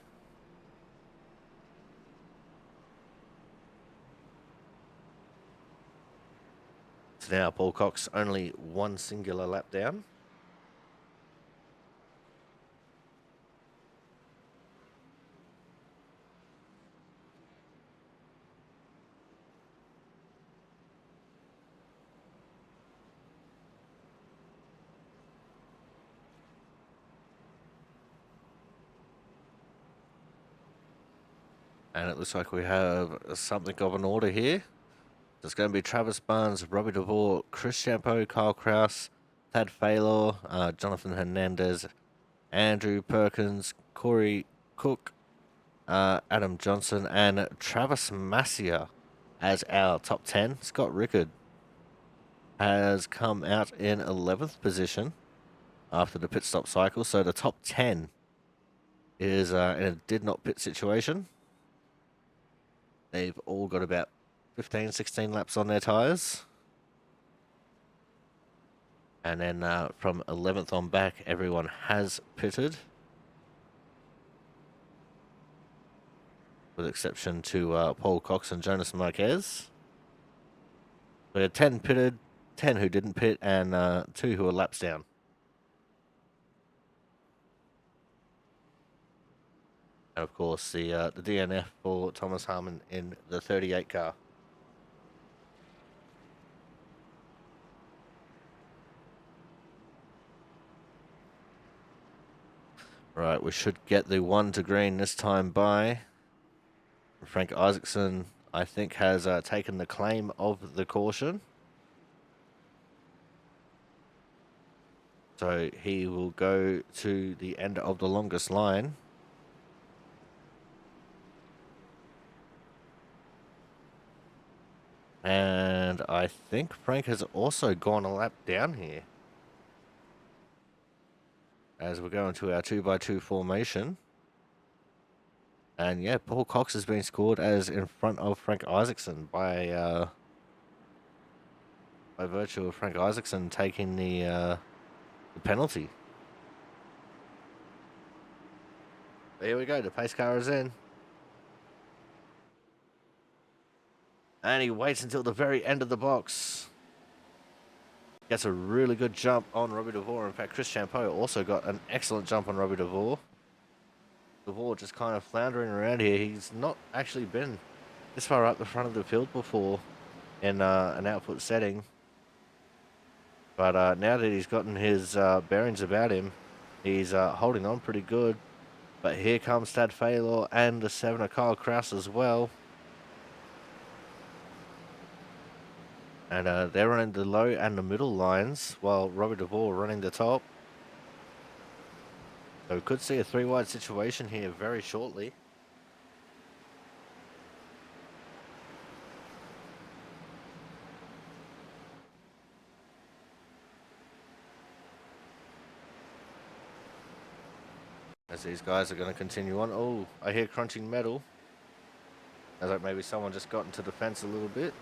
So now Paul Cox only one singular lap down. And it looks like we have something of an order here. It's going to be Travis Barnes, Robbie DeVore, Chris Champeau, Kyle Kraus, Thad Faylor, Jonathan Hernandez, Andrew Perkins, Corey Cook, Adam Johnson, and Travis Massia as our top 10. Scott Rickard has come out in 11th position after the pit stop cycle. So the top 10 is in a did not pit situation. They've all got about 15, 16 laps on their tyres. And then from 11th on back, everyone has pitted. With exception to Paul Cox and Jonas Marquez. We had 10 pitted, 10 who didn't pit, and 2 who were laps down. And of course, the DNF for Thomas Harmon in the 38 car. Right, we should get the 1 to green this time by Frank Isaacson. I think has taken the claim of the caution. So he will go to the end of the longest line. And I think Frank has also gone a lap down here. As we're going to our 2x2 formation. And yeah, Paul Cox has been scored as in front of Frank Isaacson by virtue of Frank Isaacson taking the penalty. But here we go, the pace car is in. And he waits until the very end of the box. Gets a really good jump on Robbie DeVore. In fact, Chris Champeau also got an excellent jump on Robbie DeVore. DeVore just kind of floundering around here. He's not actually been this far up the front of the field before in an output setting. But now that he's gotten his bearings about him, he's holding on pretty good. But here comes Thad Faylor and the 7 of Kyle Kraus as well. And they're running the low and the middle lines, while Robbie DeVore running the top. So we could see a 3-wide situation here very shortly. As these guys are going to continue on. Oh, I hear crunching metal. As like maybe someone just got into the fence a little bit.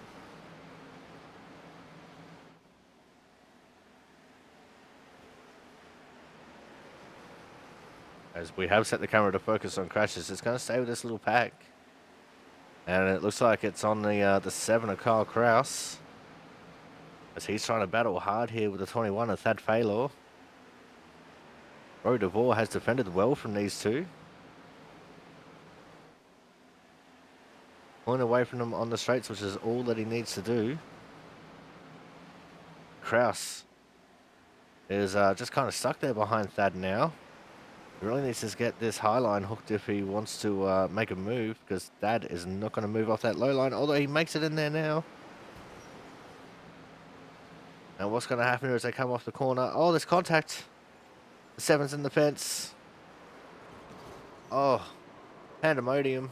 As we have set the camera to focus on crashes, it's going to stay with this little pack. And it looks like it's on the 7 of Kyle Kraus. As he's trying to battle hard here with the 21 of Thad Faylor. Rory DeVore has defended well from these two. Pulling away from them on the straights, which is all that he needs to do. Kraus is just kind of stuck there behind Thad now. He really needs to get this high line hooked if he wants to make a move, because Thad is not going to move off that low line, although he makes it in there now. And what's going to happen here as they come off the corner? Oh, there's contact. The 7's in the fence. Oh, pandemonium.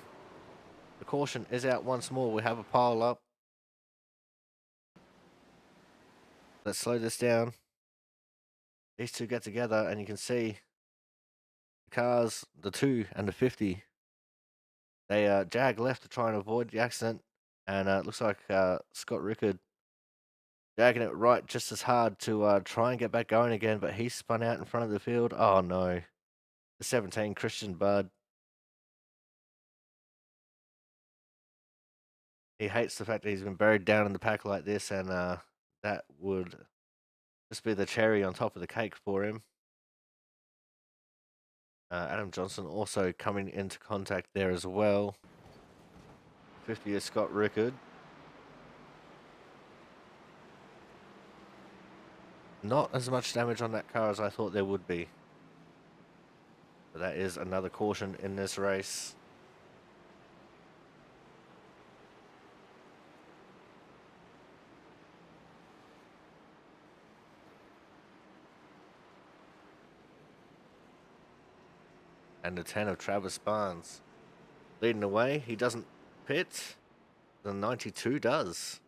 The caution is out once more. We have a pile up. Let's slow this down. These two get together and you can see the cars, the 2 and the 50. They jag left to try and avoid the accident. And it looks like Scott Rickard jagging it right just as hard to try and get back going again, but he spun out in front of the field. Oh no. The 17, Christian Budd. He hates the fact that he's been buried down in the pack like this, and that would just be the cherry on top of the cake for him. Adam Johnson also coming into contact there as well. 50 is Scott Rickard. Not as much damage on that car as I thought there would be. But that is another caution in this race. And the 10 of Travis Barnes leading the way. He doesn't pit. The 92 does.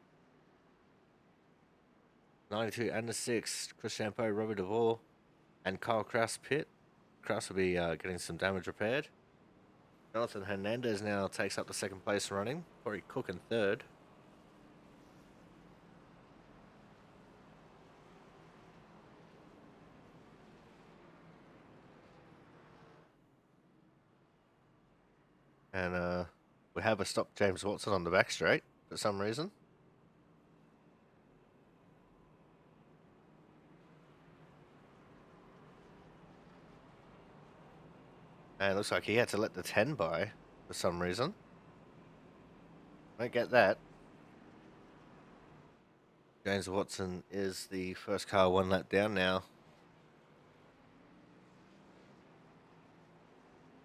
92 and the 6. Chris Champeau, Robert DeVore, and Kyle Kraus pit. Kraus will be getting some damage repaired. Jonathan Hernandez now takes up the second place running. Corey Cook in third. And we have a stop James Watson on the back straight for some reason. And it looks like he had to let the 10 by for some reason. Don't get that. James Watson is the first car 1 lap down now.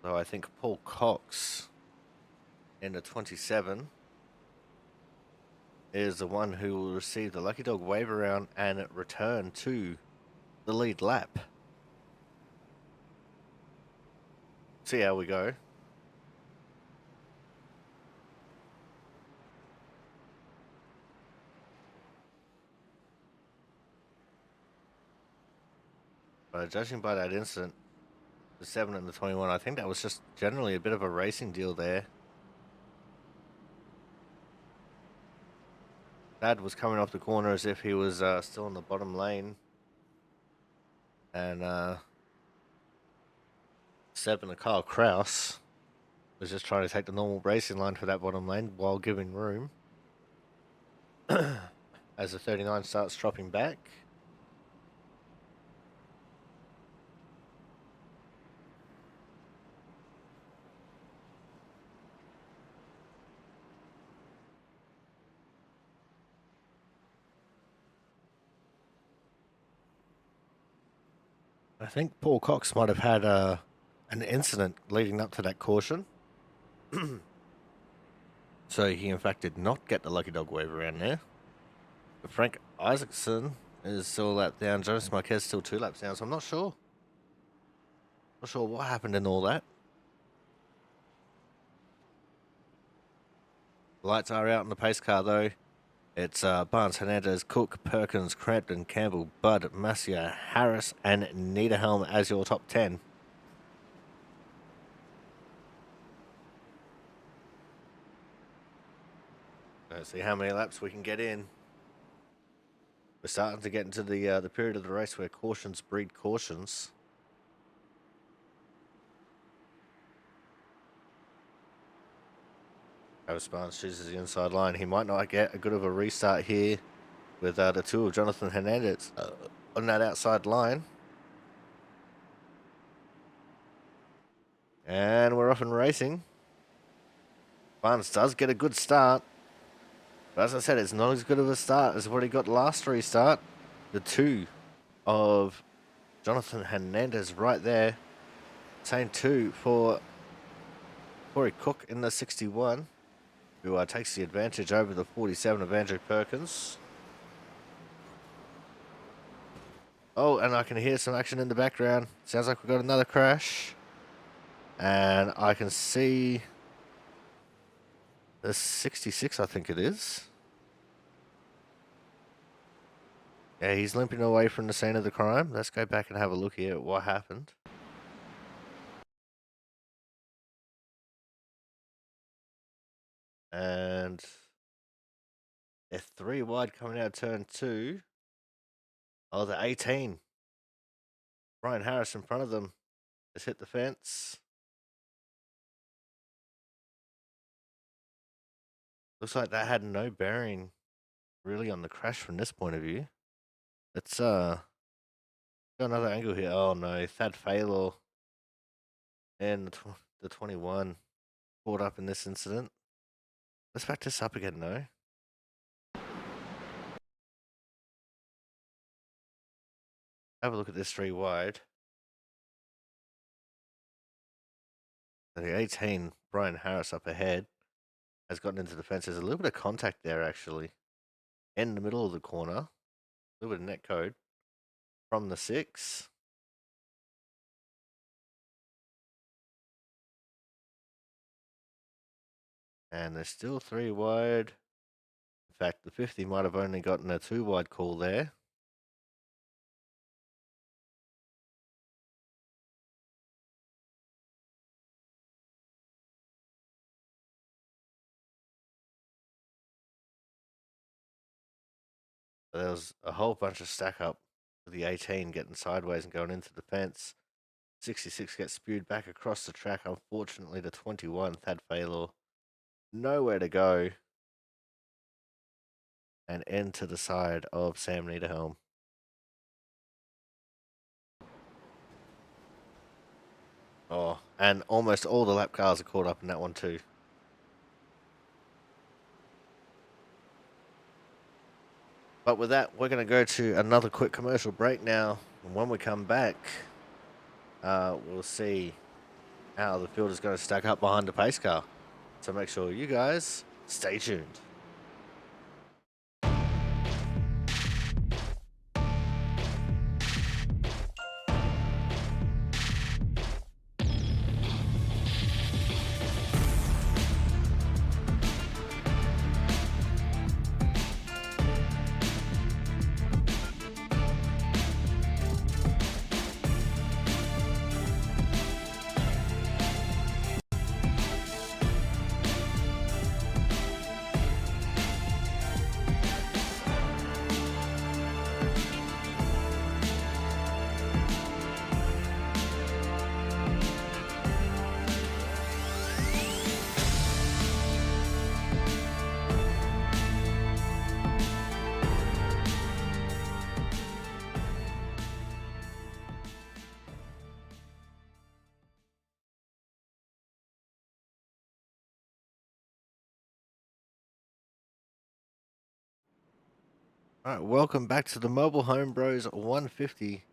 So I think Paul Cox in the 27 is the one who will receive the Lucky Dog wave around and return to the lead lap. See how we go. But judging by that incident, the 7 and the 21, I think that was just generally a bit of a racing deal there. Thad was coming off the corner as if he was still in the bottom lane. And 7 of Kyle Kraus was just trying to take the normal racing line for that bottom lane while giving room. As the 39 starts dropping back. I think Paul Cox might have had an incident leading up to that caution. So he in fact did not get the Lucky Dog wave around there. But Frank Isaacson is still a lap down. Jonas Marquez still 2 laps down, so I'm not sure. Not sure what happened in all that. The lights are out in the pace car though. It's Barnes, Hernandez, Cook, Perkins, Crampton, Campbell, Budd, Masia, Harris, and Niederhelm as your top 10. Let's see how many laps we can get in. We're starting to get into the period of the race where cautions breed cautions. Travis Barnes chooses the inside line. He might not get a good of a restart here with the two of Jonathan Hernandez on that outside line. And we're off and racing. Barnes does get a good start. But as I said, it's not as good of a start as what he got last restart. The two of Jonathan Hernandez right there. Same two for Corey Cook in the 61, who takes the advantage over the 47 of Andrew Perkins. Oh, and I can hear some action in the background. Sounds like we've got another crash. And I can see the 66, I think it is. Yeah, he's limping away from the scene of the crime. Let's go back and have a look here at what happened. And they're 3 wide coming out of turn 2. Oh, the 18. Brian Harris in front of them has hit the fence. Looks like that had no bearing really on the crash from this point of view. Let's got another angle here. Oh no, Thad Faylor and the 21 caught up in this incident. Let's back this up again, no? Have a look at this 3 wide. The 18, Brian Harris up ahead, has gotten into the fence. There's a little bit of contact there actually. In the middle of the corner. A little bit of net code from the 6. And there's still 3 wide. In fact, the 50 might have only gotten a 2 wide call there. So there was a whole bunch of stack up with the 18 getting sideways and going into the fence. 66 gets spewed back across the track. Unfortunately, the 21, Thad Faylor, nowhere to go. And into the side of Sam Niederhelm. Oh, and almost all the lap cars are caught up in that one too. But with that, we're going to go to another quick commercial break now. And when we come back, we'll see how the field is going to stack up behind the pace car. So make sure you guys stay tuned. Alright, welcome back to the Mobile Home Bros 150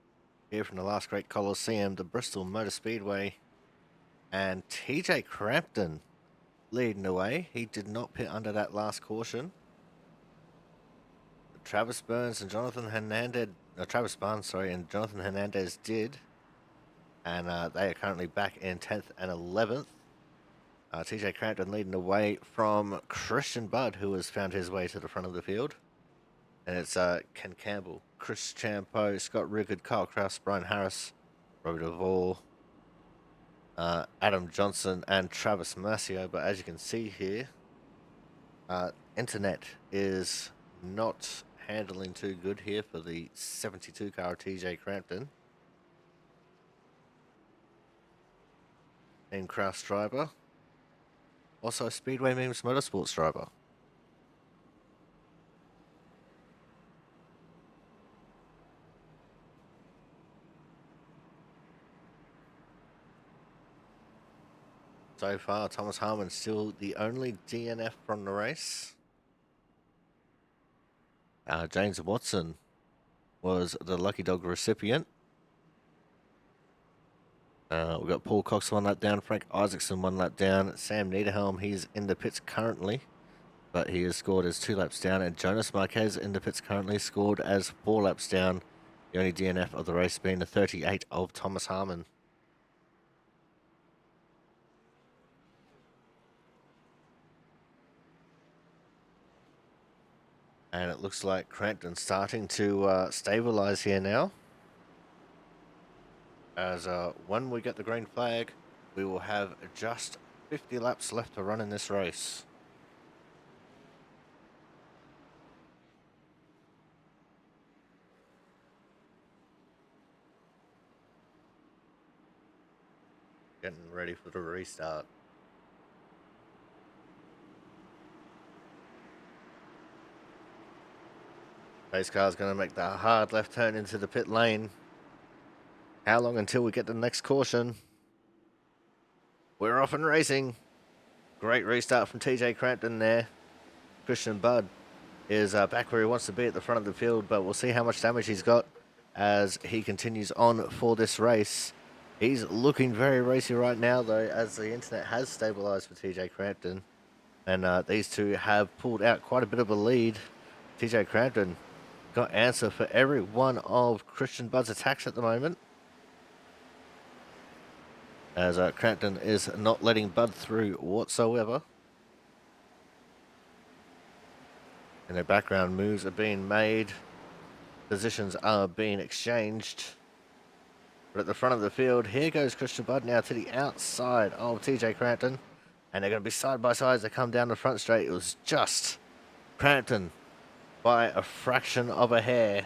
here from the last great Coliseum, the Bristol Motor Speedway. And TJ Crampton leading the way. He did not pit under that last caution. Travis Burns and Jonathan Hernandez, Travis Barnes, sorry, and Jonathan Hernandez did. And they are currently back in 10th and 11th. TJ Crampton leading the way from Christian Budd, who has found his way to the front of the field. And it's Ken Campbell, Chris Champo, Scott Rickard, Kyle Kraus, Brian Harris, Robbie Duvall, Adam Johnson, and Travis Mascio. But as you can see here, internet is not handling too good here for the 72 car TJ Crampton. And Kraus driver. also a Speedway Memes Motorsports driver. So far, Thomas Harmon still the only DNF from the race. James Watson was the lucky dog recipient. We've got Paul Cox 1 lap down, Frank Isaacson 1 lap down, Sam Niederhelm, he's in the pits currently, but he is scored as 2 laps down, and Jonas Marquez in the pits currently scored as 4 laps down, the only DNF of the race being the 38 of Thomas Harmon. And it looks like Crampton starting to stabilise here now. As when we get the green flag, we will have just 50 laps left to run in this race. Getting ready for the restart. Pace car's going to make the hard left turn into the pit lane. How long until we get the next caution? We're off and racing. Great restart from TJ Crampton there. Christian Budd is back where he wants to be at the front of the field, but we'll see how much damage he's got as he continues on for this race. He's looking very racy right now, though, as the internet has stabilised for TJ Crampton. And these two have pulled out quite a bit of a lead. TJ Crampton got answer for every one of Christian Budd's attacks at the moment. As Crampton is not letting Budd through whatsoever. In the background, moves are being made. Positions are being exchanged. But at the front of the field, here goes Christian Budd now to the outside of TJ Crampton. And they're going to be side by side as they come down the front straight. It was just Crampton by a fraction of a hair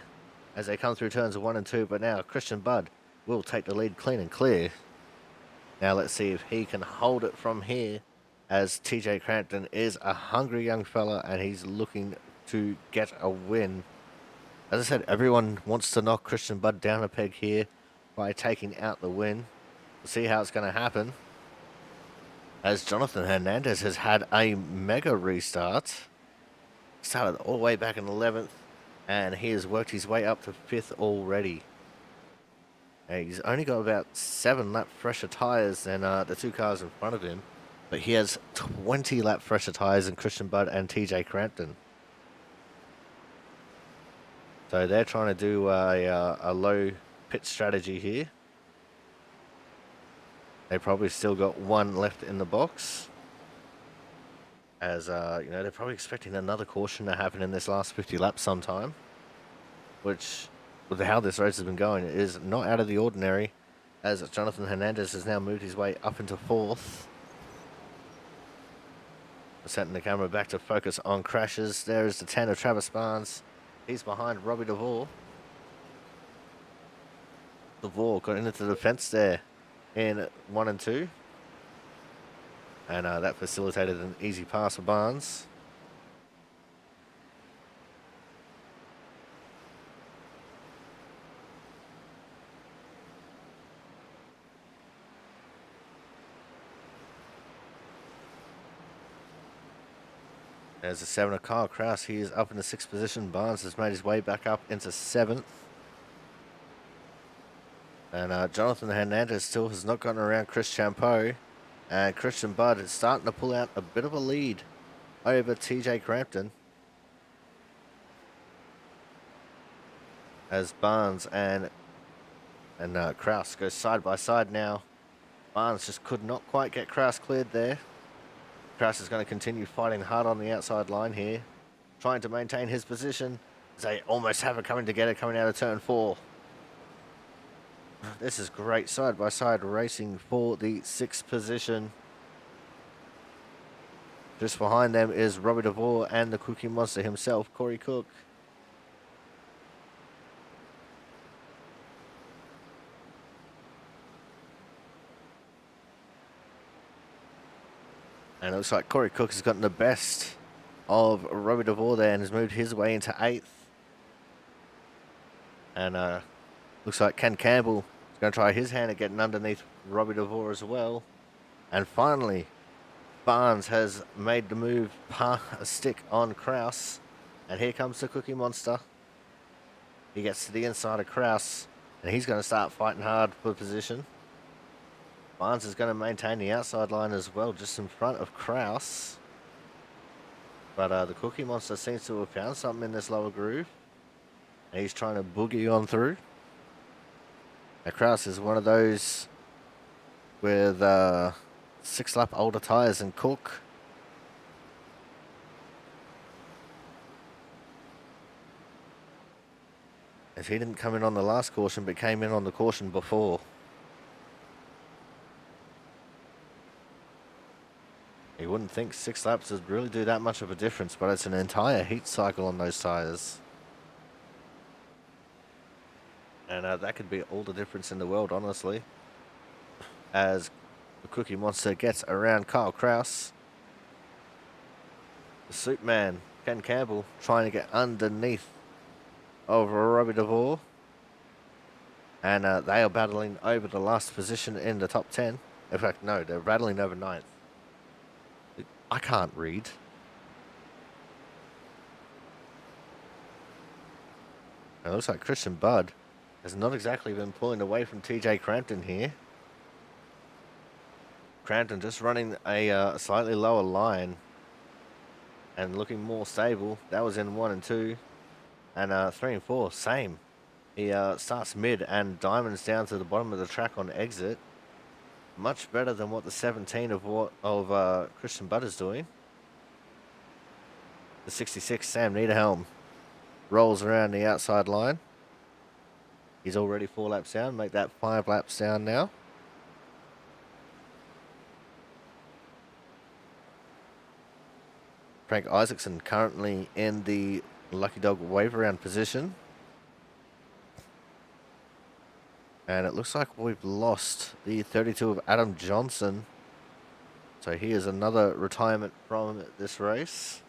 as they come through turns of 1 and 2. But now Christian Budd will take the lead clean and clear. Now let's see if he can hold it from here, as TJ Crampton is a hungry young fella and he's looking to get a win. As I said, everyone wants to knock Christian Budd down a peg here by taking out the win. We'll see how it's going to happen, as Jonathan Hernandez has had a mega restart. Started all the way back in 11th, and he has worked his way up to 5th already. He's only got about 7 lap fresher tyres than the 2 cars in front of him, but he has 20 lap fresher tyres than Christian Budd and TJ Crampton. So they're trying to do a low pit strategy here. They probably still got 1 left in the box. As, you know, they're probably expecting another caution to happen in this last 50 laps sometime. Which, with how this race has been going, is not out of the ordinary. As Jonathan Hernandez has now moved his way up into 4th. Setting the camera back to focus on crashes. There is the 10 of Travis Barnes. He's behind Robbie DeVore. DeVore got into the fence there in 1 and 2. And that facilitated an easy pass for Barnes. There's a 7 of Kyle Kraus. He is up in the 6th position. Barnes has made his way back up into 7th. And Jonathan Hernandez still has not gotten around Chris Champeau. And Christian Budd is starting to pull out a bit of a lead over TJ Crampton. As Barnes and Kraus go side by side now. Barnes just could not quite get Kraus cleared there. Kraus is going to continue fighting hard on the outside line here, trying to maintain his position. They almost have it coming together coming out of turn 4. This is great side-by-side racing for the 6th position. Just behind them is Robbie DeVore and the Cookie Monster himself, Corey Cook. And it looks like Corey Cook has gotten the best of Robbie DeVore there and has moved his way into 8th. And looks like Ken Campbell is going to try his hand at getting underneath Robbie DeVore as well. And finally, Barnes has made the move past a stick on Kraus. And here comes the Cookie Monster. He gets to the inside of Kraus, and he's going to start fighting hard for position. Barnes is going to maintain the outside line as well, just in front of Kraus. But the Cookie Monster seems to have found something in this lower groove. And he's trying to boogie on through. Now Kraus is one of those with 6-lap older tyres than Cook. As he didn't come in on the last caution, but came in on the caution before. You wouldn't think 6 laps would really do that much of a difference, but it's an entire heat cycle on those tyres. And that could be all the difference in the world, honestly. As the Cookie Monster gets around Kyle Kraus. The Suit Man, Ken Campbell, trying to get underneath of Robbie DeVore. And they are battling over the last position in the top 10. In fact, no, they're battling over 9th. I can't read. It looks like Christian Budd has not exactly been pulling away from TJ Crampton here. Crampton just running a slightly lower line and looking more stable. That was in 1 and 2. And 3 and 4, same. He starts mid and diamonds down to the bottom of the track on exit. Much better than what the 17 of Christian Budd is doing. The 66 Sam Niederhelm rolls around the outside line. He's already 4 laps down. Make that 5 laps down now. Frank Isaacson currently in the Lucky Dog wave around position. And it looks like we've lost the 32 of Adam Johnson. So he is another retirement from this race.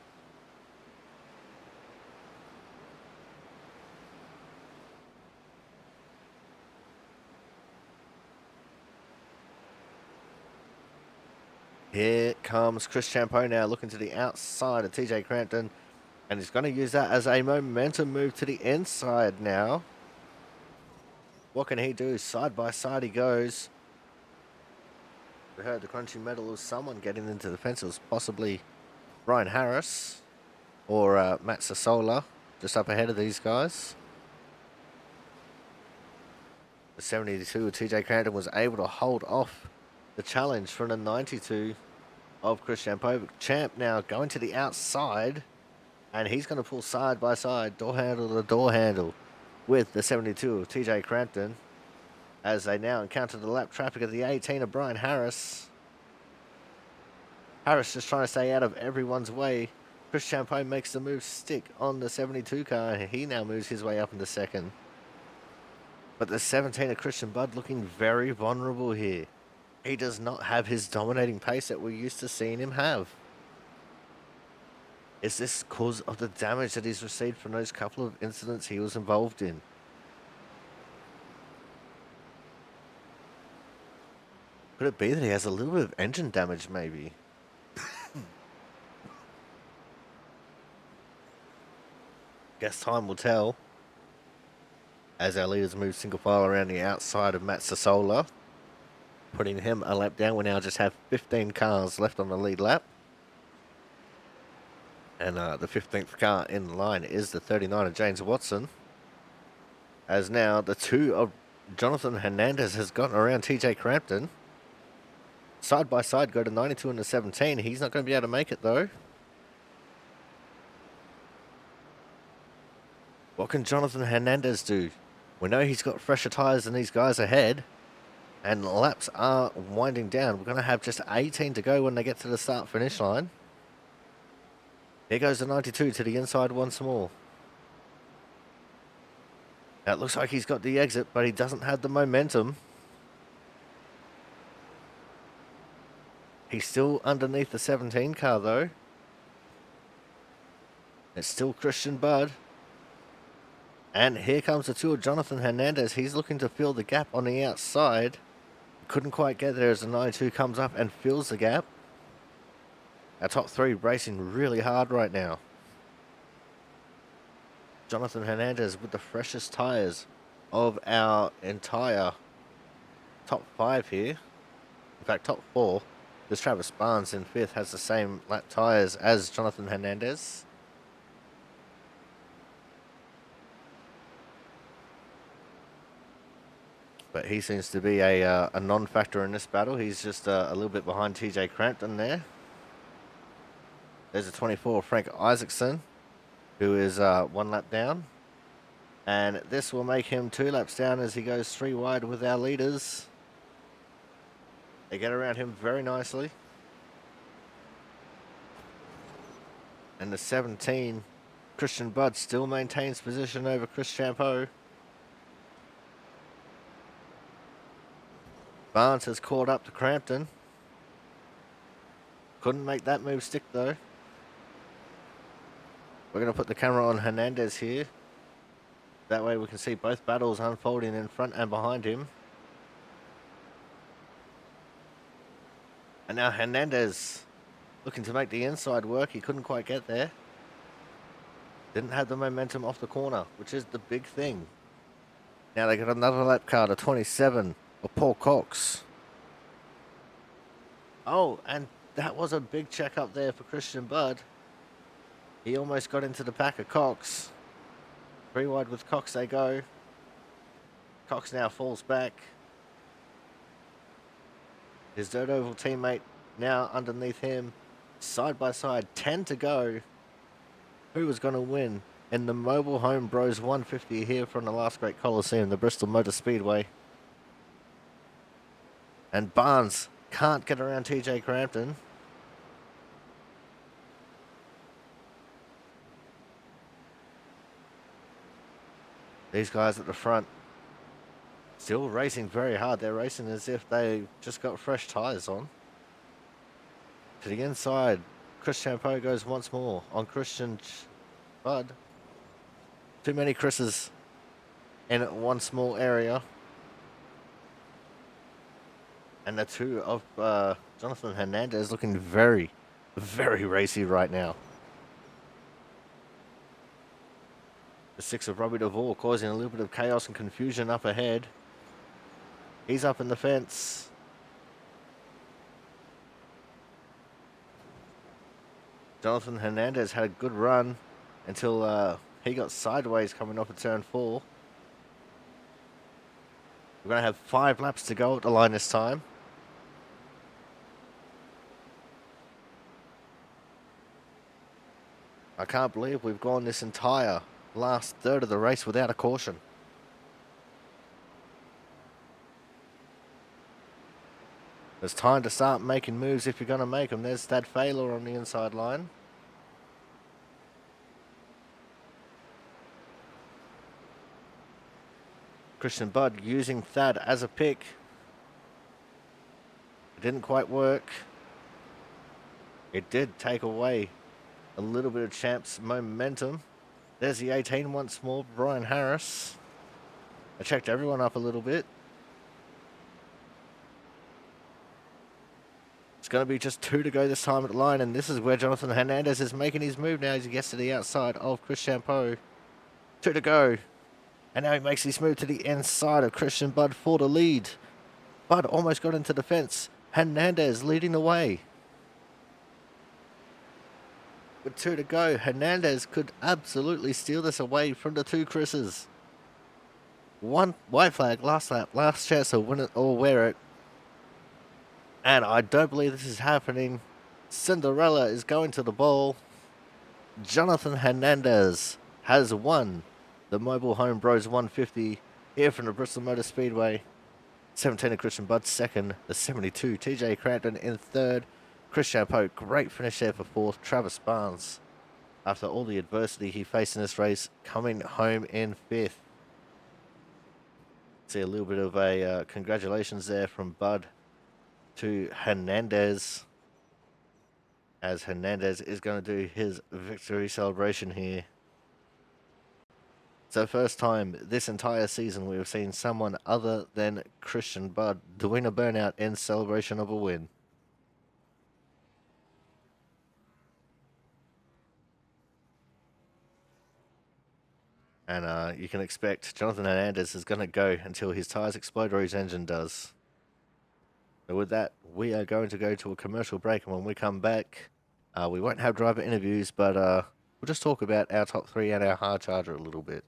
Here comes Chris Champeau now looking to the outside of TJ Crampton. And he's going to use that as a momentum move to the inside now. What can he do? Side by side he goes. We heard the crunchy metal of someone getting into the fence. It was possibly Ryan Harris or Matt Sasola just up ahead of these guys. The 72 of TJ Crampton was able to hold off the challenge from the 92 of Chris Champeau. Champ now going to the outside, and he's going to pull side by side, door handle to door handle, with the 72 of TJ Crampton as they now encounter the lap traffic of the 18 of Brian Harris. Harris just trying to stay out of everyone's way. Chris Champeau makes the move stick on the 72 car, and he now moves his way up into second. But the 17 of Christian Budd looking very vulnerable here. He does not have his dominating pace that we're used to seeing him have. Is this because of the damage that he's received from those couple of incidents he was involved in? Could it be that he has a little bit of engine damage, maybe? Guess time will tell. As our leaders move single file around the outside of Matt Sasola, putting him a lap down. We now just have 15 cars left on the lead lap. And the 15th car in line is the 39 of James Watson. As now the 2 of Jonathan Hernandez has gotten around TJ Crampton. Side by side go to 92 and the 17. He's not going to be able to make it though. What can Jonathan Hernandez do? We know he's got fresher tyres than these guys ahead. And laps are winding down. We're going to have just 18 to go when they get to the start finish line. Here goes the 92 to the inside once more. Now it looks like he's got the exit, but he doesn't have the momentum. He's still underneath the 17 car though. It's still Christian Budd. And here comes the two of Jonathan Hernandez. He's looking to fill the gap on the outside. Couldn't quite get there as the 92 comes up and fills the gap. Our top three racing really hard right now. Jonathan Hernandez with the freshest tyres of our entire top five here. In fact, top four. This Travis Barnes in fifth has the same lap tyres as Jonathan Hernandez. But he seems to be a non-factor in this battle. He's just a little bit behind TJ Crampton there. There's a 24, Frank Isaacson, who is 1 lap down. And this will make him 2 laps down as he goes 3 wide with our leaders. They get around him very nicely. And the 17, Christian Budd, still maintains position over Chris Champeau. Barnes has caught up to Crampton. Couldn't make that move stick though. We're going to put the camera on Hernandez here. That way we can see both battles unfolding in front and behind him. And now Hernandez looking to make the inside work. He couldn't quite get there. Didn't have the momentum off the corner, which is the big thing. Now they got another lap car, the 27 of Paul Cox. Oh, and that was a big check up there for Christian Budd. He almost got into the pack of Cox. 3 wide with Cox they go. Cox now falls back. His dirt oval teammate now underneath him. Side by side, 10 to go. Who was going to win in the Mobile Home Bros 150 here from the last great Coliseum, the Bristol Motor Speedway? And Barnes can't get around TJ Crampton. These guys at the front still racing very hard. They're racing as if they just got fresh tyres on. To the inside, Chris Champeau goes once more on Christian Budd. Too many Chris's in one small area. And the two of Jonathan Hernandez looking very, very racy right now. The 6 of Robbie Duvall causing a little bit of chaos and confusion up ahead. He's up in the fence. Jonathan Hernandez had a good run until he got sideways coming off of turn 4. We're going to have 5 laps to go at the line this time. I can't believe we've gone this entire last third of the race without a caution. It's time to start making moves if you're going to make them. There's Thad Faylor on the inside line. Christian Budd using Thad as a pick. It didn't quite work. It did take away a little bit of Champ's momentum. There's the 18 once more, Brian Harris. I checked everyone up a little bit. It's going to be just 2 to go this time at the line, and this is where Jonathan Hernandez is making his move now as he gets to the outside of Chris Champeau. 2 to go. And now he makes his move to the inside of Christian Budd for the lead. Budd almost got into the fence. Hernandez leading the way. With 2 to go, Hernandez could absolutely steal this away from the 2 Chris's. 1 white flag, last lap, last chance to win it or wear it. And I don't believe this is happening. Cinderella is going to the ball. Jonathan Hernandez has won the Mobile Home Bros 150 here from the Bristol Motor Speedway. 17 of Christian Budd second, the 72 TJ Crampton in third. Chris Champeau, great finish there for fourth. Travis Barnes, after all the adversity he faced in this race, coming home in fifth. See a little bit of a congratulations there from Budd to Hernandez. as Hernandez is going to do his victory celebration here. It's the first time this entire season we have seen someone other than Christian Budd doing a burnout in celebration of a win. And you can expect Jonathan Hernandez is going to go until his tires explode or his engine does. So with that, we are going to go to a commercial break, and when we come back, we won't have driver interviews, but we'll just talk about our top three and our hard charger a little bit.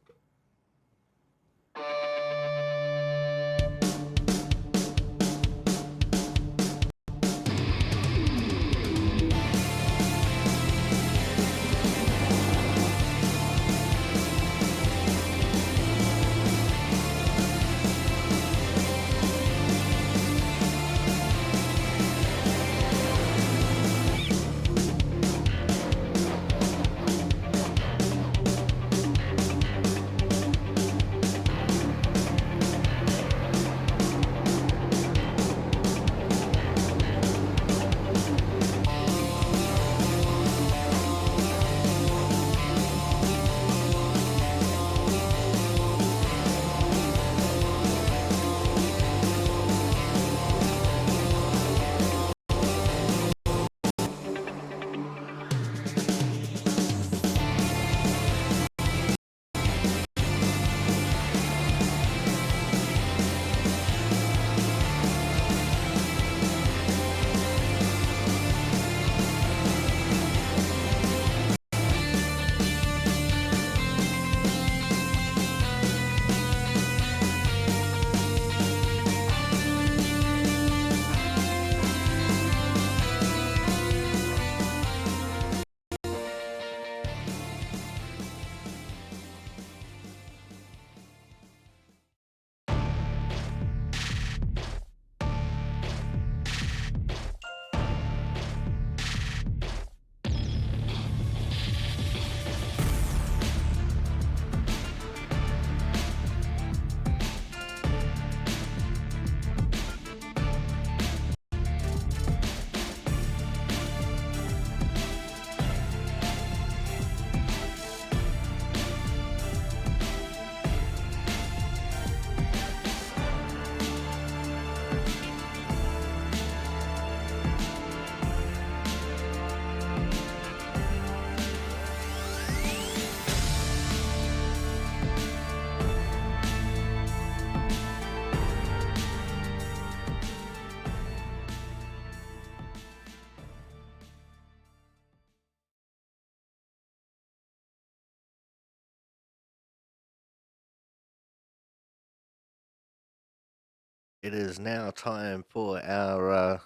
It is now time for our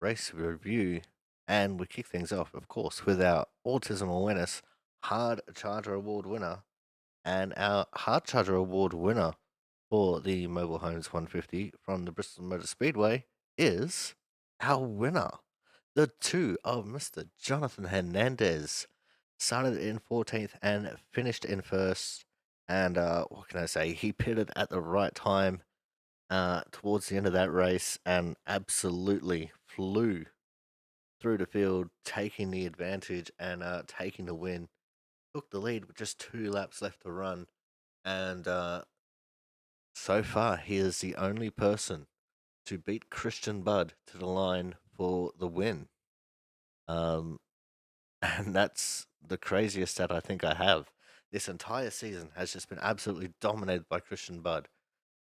race review, and we kick things off, of course, with our Autism Awareness Hard Charger Award winner. And our Hard Charger Award winner for the Mobile Homes 150 from the Bristol Motor Speedway is our winner, the two of Mr. Jonathan Hernandez. Started in 14th and finished in first. And what can I say? He pitted at the right time towards the end of that race and absolutely flew through the field, taking the advantage and taking the win. Took the lead with just 2 laps left to run. And so far, he is the only person to beat Christian Budd to the line for the win. And that's the craziest stat I think I have. This entire season has just been absolutely dominated by Christian Budd.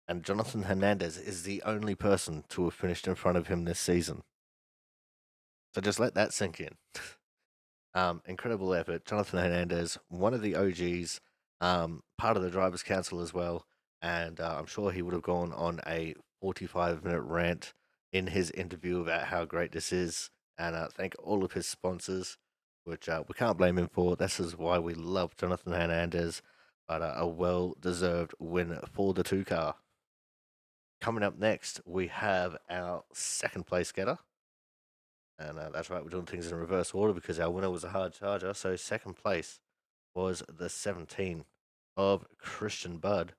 And Jonathan Hernandez is the only person to have finished in front of him this season. So just let that sink in. Incredible effort. Jonathan Hernandez, one of the OGs, part of the Drivers' Council as well. And I'm sure he would have gone on a 45-minute rant in his interview about how great this is. And thank all of his sponsors, which we can't blame him for. This is why we love Jonathan Hernandez. But a well-deserved win for the 2-car. Coming up next, we have our second place getter. And that's right, we're doing things in reverse order because our winner was a hard charger. So second place was the 17 of Christian Budd.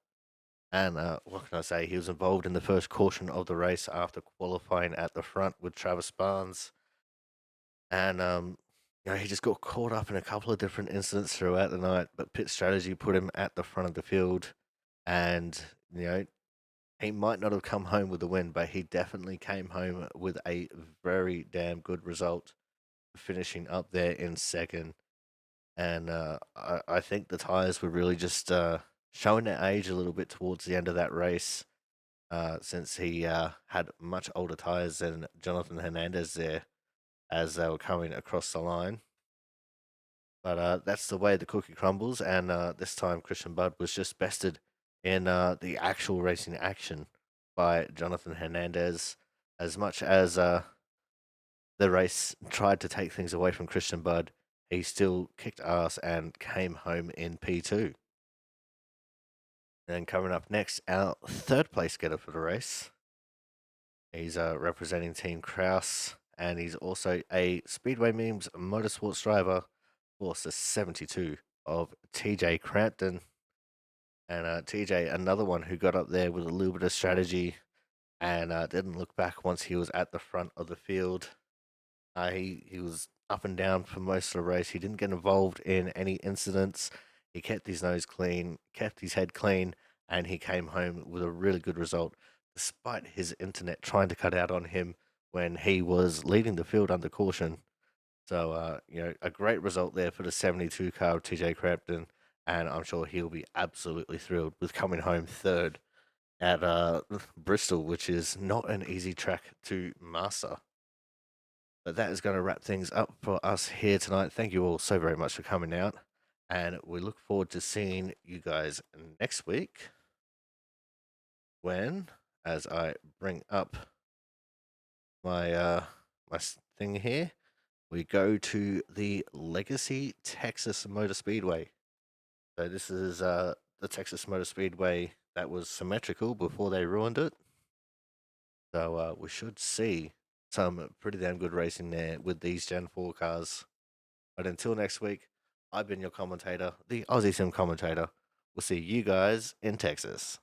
And what can I say? He was involved in the first caution of the race after qualifying at the front with Travis Barnes. and he just got caught up in a couple of different incidents throughout the night. But pit strategy put him at the front of the field, and he might not have come home with the win, but he definitely came home with a very damn good result, finishing up there in second. And I think the tires were really just showing their age a little bit towards the end of that race, since he had much older tires than Jonathan Hernandez there as they were coming across the line. But that's the way the cookie crumbles, and this time Christian Budd was just bested in the actual racing action by Jonathan Hernandez. As much as the race tried to take things away from Christian Budd, he still kicked ass and came home in P2. And coming up next, our third place getter for the race. He's representing Team Kraus, and he's also a Speedway Memes Motorsports driver, course the 72 of TJ Crampton. And TJ, another one who got up there with a little bit of strategy and didn't look back once he was at the front of the field. He was up and down for most of the race. He didn't get involved in any incidents. He kept his nose clean, kept his head clean, and he came home with a really good result, despite his internet trying to cut out on him when he was leading the field under caution. So, a great result there for the 72 car of TJ Crampton, and I'm sure he'll be absolutely thrilled with coming home third at Bristol, which is not an easy track to master. But that is going to wrap things up for us here tonight. Thank you all so very much for coming out, and we look forward to seeing you guys next week when, as I bring up my my thing here, we go to the Legacy Texas Motor Speedway. So this is the Texas Motor Speedway that was symmetrical before they ruined it. So we should see some pretty damn good racing there with these Gen 4 cars. But until next week, I've been your commentator, the Aussie Sim commentator. We'll see you guys in Texas.